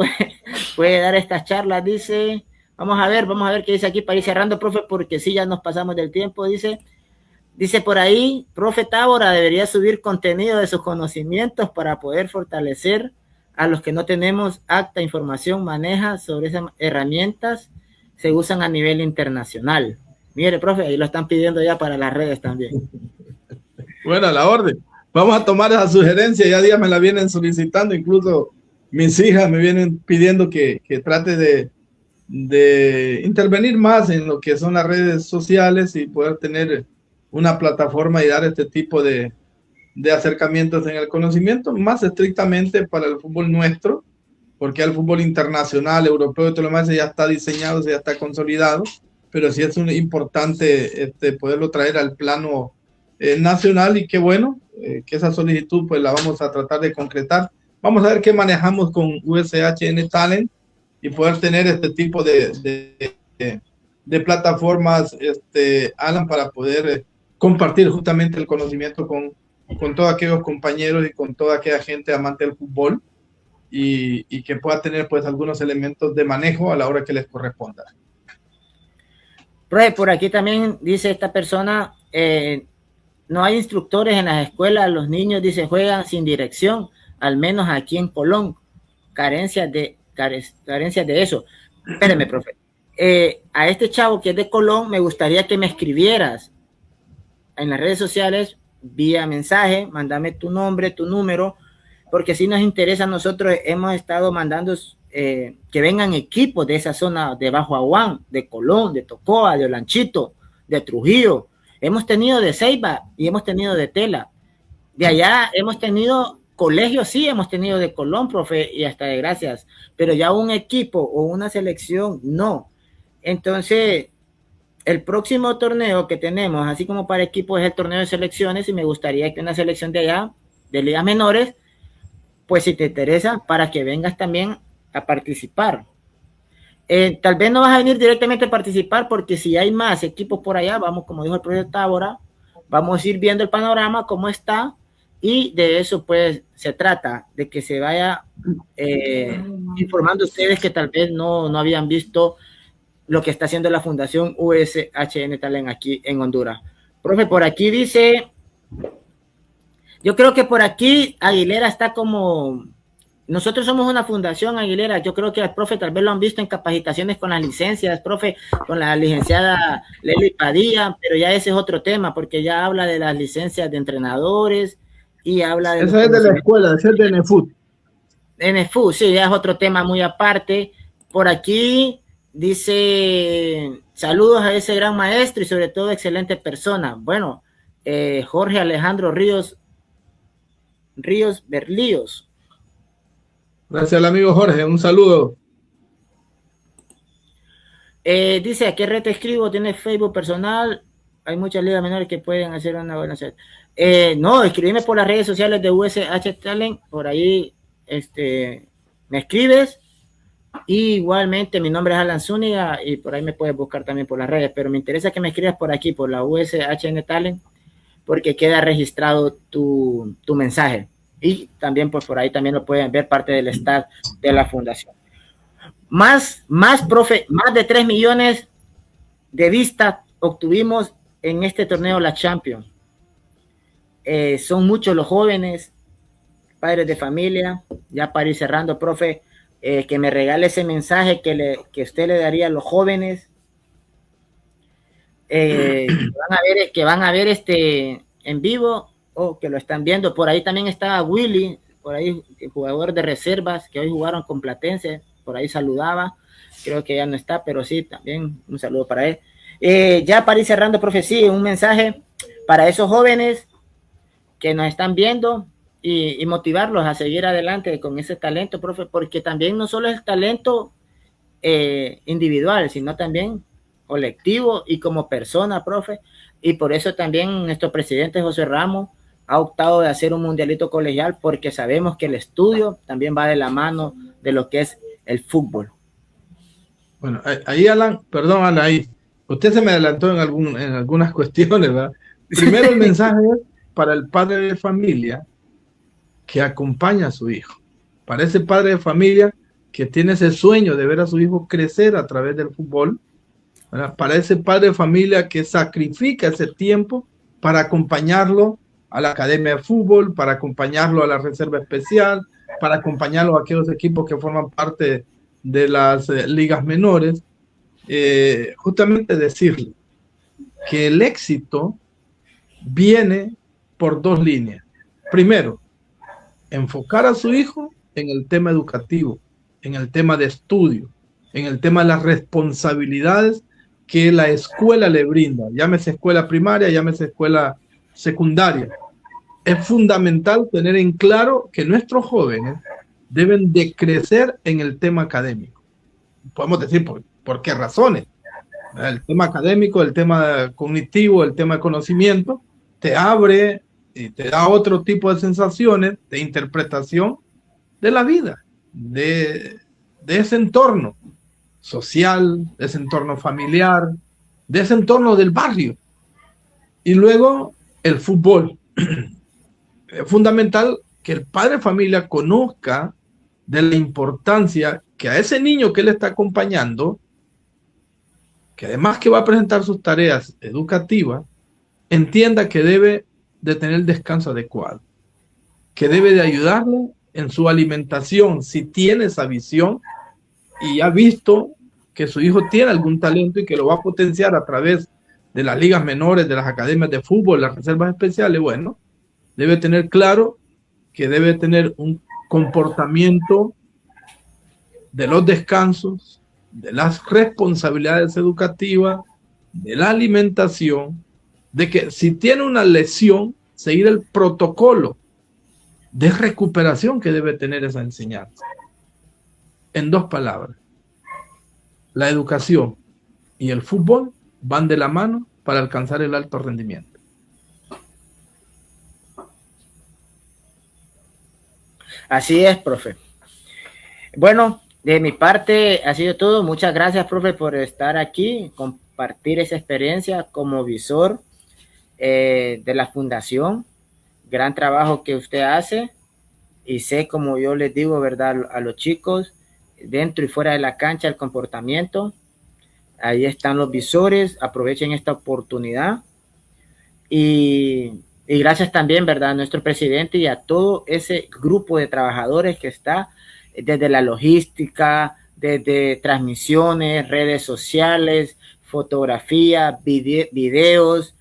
puede dar estas charlas, dice, vamos a ver qué dice aquí para ir cerrando, profe, porque sí, ya nos pasamos del tiempo. Dice por ahí, profe Tábora debería subir contenido de sus conocimientos para poder fortalecer a los que no tenemos acta, información, maneja sobre esas herramientas, se usan a nivel internacional. Mire, profe, ahí lo están pidiendo ya para las redes también. Bueno, a la orden. Vamos a tomar esa sugerencia, ya días me la vienen solicitando, incluso mis hijas me vienen pidiendo que trate de intervenir más en lo que son las redes sociales y poder tener una plataforma y dar este tipo de de acercamientos en el conocimiento, más estrictamente para el fútbol nuestro, porque el fútbol internacional, europeo y todo lo demás ya está diseñado, ya está consolidado, pero sí es importante poderlo traer al plano nacional, y qué bueno que esa solicitud pues la vamos a tratar de concretar. Vamos a ver qué manejamos con USHN Talent y poder tener este tipo de plataformas, Alan, para poder compartir justamente el conocimiento con todos aquellos compañeros y con toda aquella gente amante del fútbol, y que pueda tener pues algunos elementos de manejo a la hora que les corresponda. Profe, por aquí también dice esta persona, no hay instructores en las escuelas, los niños, dice, juegan sin dirección, al menos aquí en Colón, carencias de eso. Espérame, profe. A este chavo que es de Colón, me gustaría que me escribieras en las redes sociales, vía mensaje, mándame tu nombre, tu número, porque si nos interesa, nosotros hemos estado mandando que vengan equipos de esa zona de Bajo Aguán, de Colón, de Tocoa, de Olanchito, de Trujillo. Hemos tenido de Ceiba y hemos tenido de Tela. De allá hemos tenido colegios, sí, hemos tenido de Colón, profe, y hasta de Gracias, pero ya un equipo o una selección, no. Entonces, el próximo torneo que tenemos, así como para equipos, es el torneo de selecciones, y me gustaría que una selección de allá, de ligas menores, pues si te interesa, para que vengas también a participar. Tal vez no vas a venir directamente a participar, porque si hay más equipos por allá, vamos, como dijo el profesor Tábora, vamos a ir viendo el panorama, cómo está, y de eso pues se trata, de que se vaya informando ustedes que tal vez no habían visto lo que está haciendo la Fundación USHN Talent aquí en Honduras. Profe, por aquí dice, yo creo que por aquí Aguilera está como, nosotros somos una fundación, Aguilera, yo creo que el profe tal vez lo han visto en capacitaciones con las licencias, profe, con la licenciada Lely Padilla, pero ya ese es otro tema, porque ya habla de las licencias de entrenadores y habla de... Esa es de la escuela, esa es de NFUT. NFUT, sí, ya es otro tema muy aparte. Por aquí dice, saludos a ese gran maestro y sobre todo excelente persona. Bueno, Jorge Alejandro Ríos Berlíos. Gracias al amigo Jorge, un saludo. Dice, ¿a qué red te escribo? ¿Tienes Facebook personal? Hay muchas ligas menores que pueden hacer una buena set. No, escribime por las redes sociales de USH Talent, por ahí me escribes. Y igualmente mi nombre es Alan Zúñiga y por ahí me puedes buscar también por las redes, pero me interesa que me escribas por aquí, por la USHN Talent, porque queda registrado tu mensaje, y también pues por ahí también lo pueden ver parte del staff de la fundación. Más profe, más de 3 millones de vistas obtuvimos en este torneo La Champions. Son muchos los jóvenes, padres de familia. Ya para ir cerrando, profe, que me regale ese mensaje que usted le daría a los jóvenes que van a ver en vivo, o que lo están viendo. Por ahí también está Willy, por ahí el jugador de reservas que hoy jugaron con Platense, por ahí saludaba, creo que ya no está, pero sí, también un saludo para él. Ya para ir cerrando, profe, sí, un mensaje para esos jóvenes que nos están viendo y motivarlos a seguir adelante con ese talento, profe, porque también no solo es talento individual, sino también colectivo y como persona, profe, y por eso también nuestro presidente José Ramos ha optado de hacer un mundialito colegial, porque sabemos que el estudio también va de la mano de lo que es el fútbol. Bueno, ahí Alan, perdón Alan, ahí usted se me adelantó en algunas cuestiones, ¿verdad? Primero el mensaje es para el padre de familia que acompaña a su hijo, para ese padre de familia que tiene ese sueño de ver a su hijo crecer a través del fútbol, ¿verdad? Para ese padre de familia que sacrifica ese tiempo para acompañarlo a la academia de fútbol, para acompañarlo a la reserva especial, para acompañarlo a aquellos equipos que forman parte de las ligas menores. Justamente decirle que el éxito viene por dos líneas. Primero, enfocar a su hijo en el tema educativo, en el tema de estudio, en el tema de las responsabilidades que la escuela le brinda, llámese escuela primaria, llámese escuela secundaria. es fundamental tener en claro que nuestros jóvenes deben de crecer en el tema académico. Podemos decir por qué razones. El tema académico, el tema cognitivo, el tema de conocimiento, te abre y te da otro tipo de sensaciones de interpretación de la vida, de ese entorno social, de ese entorno familiar, de ese entorno del barrio. Y luego el fútbol. Es fundamental que el padre de familia conozca de la importancia que a ese niño que él está acompañando, que además que va a presentar sus tareas educativas, entienda que debe de tener descanso adecuado, que debe de ayudarle en su alimentación si tiene esa visión y ha visto que su hijo tiene algún talento y que lo va a potenciar a través de las ligas menores, de las academias de fútbol, las reservas especiales. Bueno, debe tener claro que debe tener un comportamiento de los descansos, de las responsabilidades educativas, de la alimentación, de que si tiene una lesión, seguir el protocolo de recuperación que debe tener esa enseñanza. En dos palabras, la educación y el fútbol van de la mano para alcanzar el alto rendimiento. Así es, profe. Bueno, de mi parte ha sido todo. Muchas gracias, profe, por estar aquí, compartir esa experiencia como visor de la fundación. Gran trabajo que usted hace y sé, como yo les digo, ¿verdad? A los chicos, dentro y fuera de la cancha, el comportamiento. Ahí están los visores, aprovechen esta oportunidad. Y gracias también, ¿verdad?, a nuestro presidente y a todo ese grupo de trabajadores que está desde la logística, desde transmisiones, redes sociales, fotografía, videos,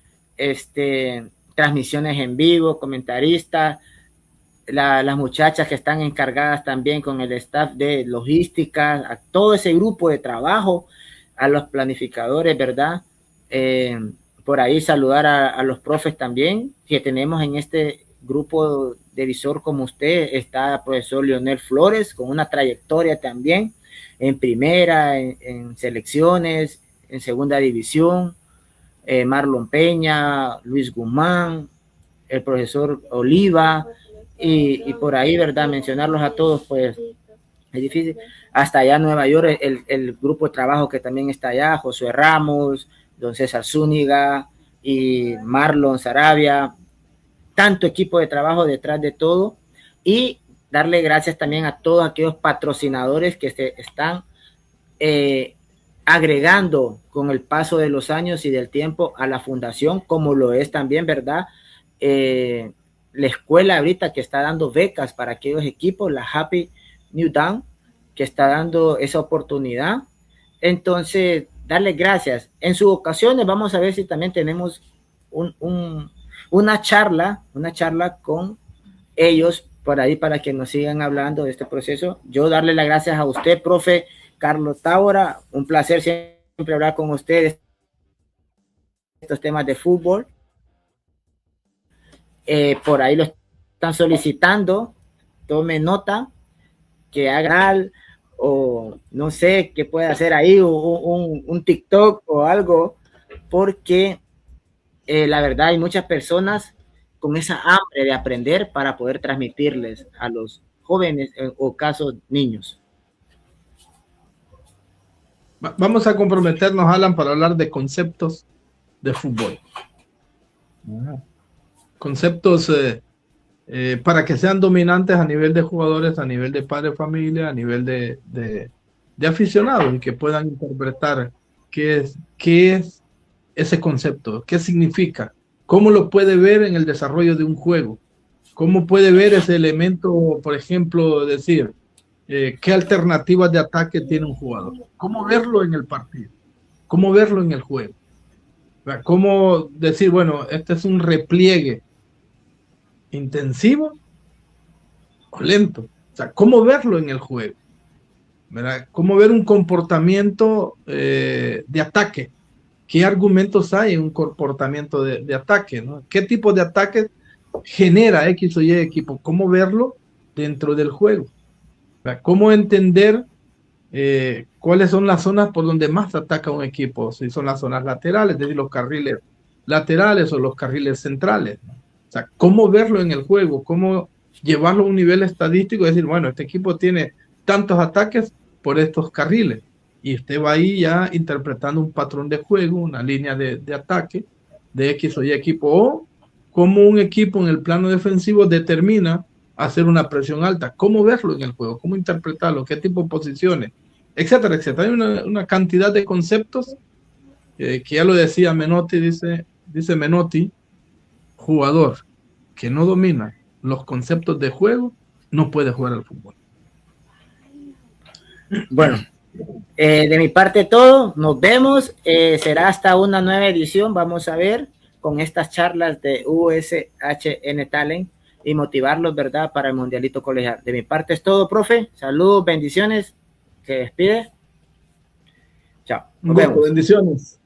transmisiones en vivo, comentaristas, las muchachas que están encargadas también con el staff de logística, a todo ese grupo de trabajo, a los planificadores, ¿verdad? Por ahí saludar a los profes también, que tenemos en este grupo de visor como usted. Está el profesor Leonel Flores, con una trayectoria también en primera, en selecciones, en segunda división, Marlon Peña, Luis Guzmán, el profesor Oliva, y por ahí, ¿verdad? Mencionarlos a todos, pues es difícil. Hasta allá en Nueva York, el grupo de trabajo que también está allá, Josué Ramos, don César Zúñiga y Marlon Sarabia, tanto equipo de trabajo detrás de todo. Y darle gracias también a todos aquellos patrocinadores que se están agregando con el paso de los años y del tiempo a la fundación, como lo es también, ¿verdad? La escuela ahorita que está dando becas para aquellos equipos, la Happy New Dawn, que está dando esa oportunidad. Entonces, darle gracias. En sus ocasiones vamos a ver si también tenemos una charla con ellos por ahí para que nos sigan hablando de este proceso. Yo darle las gracias a usted, profe Carlos Tábora. Un placer siempre hablar con ustedes estos temas de fútbol. Por ahí lo están solicitando. Tome nota, que hagan o no sé qué puede hacer ahí, un TikTok o algo, porque la verdad hay muchas personas con esa hambre de aprender para poder transmitirles a los jóvenes o casos niños. Vamos a comprometernos, Alan, para hablar de conceptos de fútbol. Conceptos para que sean dominantes a nivel de jugadores, a nivel de padre de familia, a nivel de aficionados, y que puedan interpretar qué es ese concepto, qué significa, cómo lo puede ver en el desarrollo de un juego, cómo puede ver ese elemento, por ejemplo, decir qué alternativas de ataque tiene un jugador, cómo verlo en el partido, cómo verlo en el juego, cómo decir, bueno, este es un repliegue intensivo o lento, o sea, cómo verlo en el juego, ¿verdad? Cómo ver un comportamiento de ataque, qué argumentos hay en un comportamiento de ataque, ¿no? ¿Qué tipo de ataques genera X o Y equipo, cómo verlo dentro del juego. O sea, cómo entender cuáles son las zonas por donde más ataca un equipo, si son las zonas laterales, es decir, los carriles laterales o los carriles centrales. O sea, cómo verlo en el juego, cómo llevarlo a un nivel estadístico y decir, bueno, este equipo tiene tantos ataques por estos carriles. Y usted va ahí ya interpretando un patrón de juego, una línea de ataque de X o Y equipo, o cómo un equipo en el plano defensivo determina hacer una presión alta, cómo verlo en el juego, cómo interpretarlo, qué tipo de posiciones, etcétera, etcétera. Hay una cantidad de conceptos que ya lo decía Menotti, dice Menotti, jugador que no domina los conceptos de juego no puede jugar al fútbol. Bueno, de mi parte todo, nos vemos, será hasta una nueva edición, vamos a ver, con estas charlas de USHN Talent y motivarlos, ¿verdad?, para el Mundialito Colegial. De mi parte es todo, profe, saludos, bendiciones, se despide. Chao, nos vemos. Bendiciones.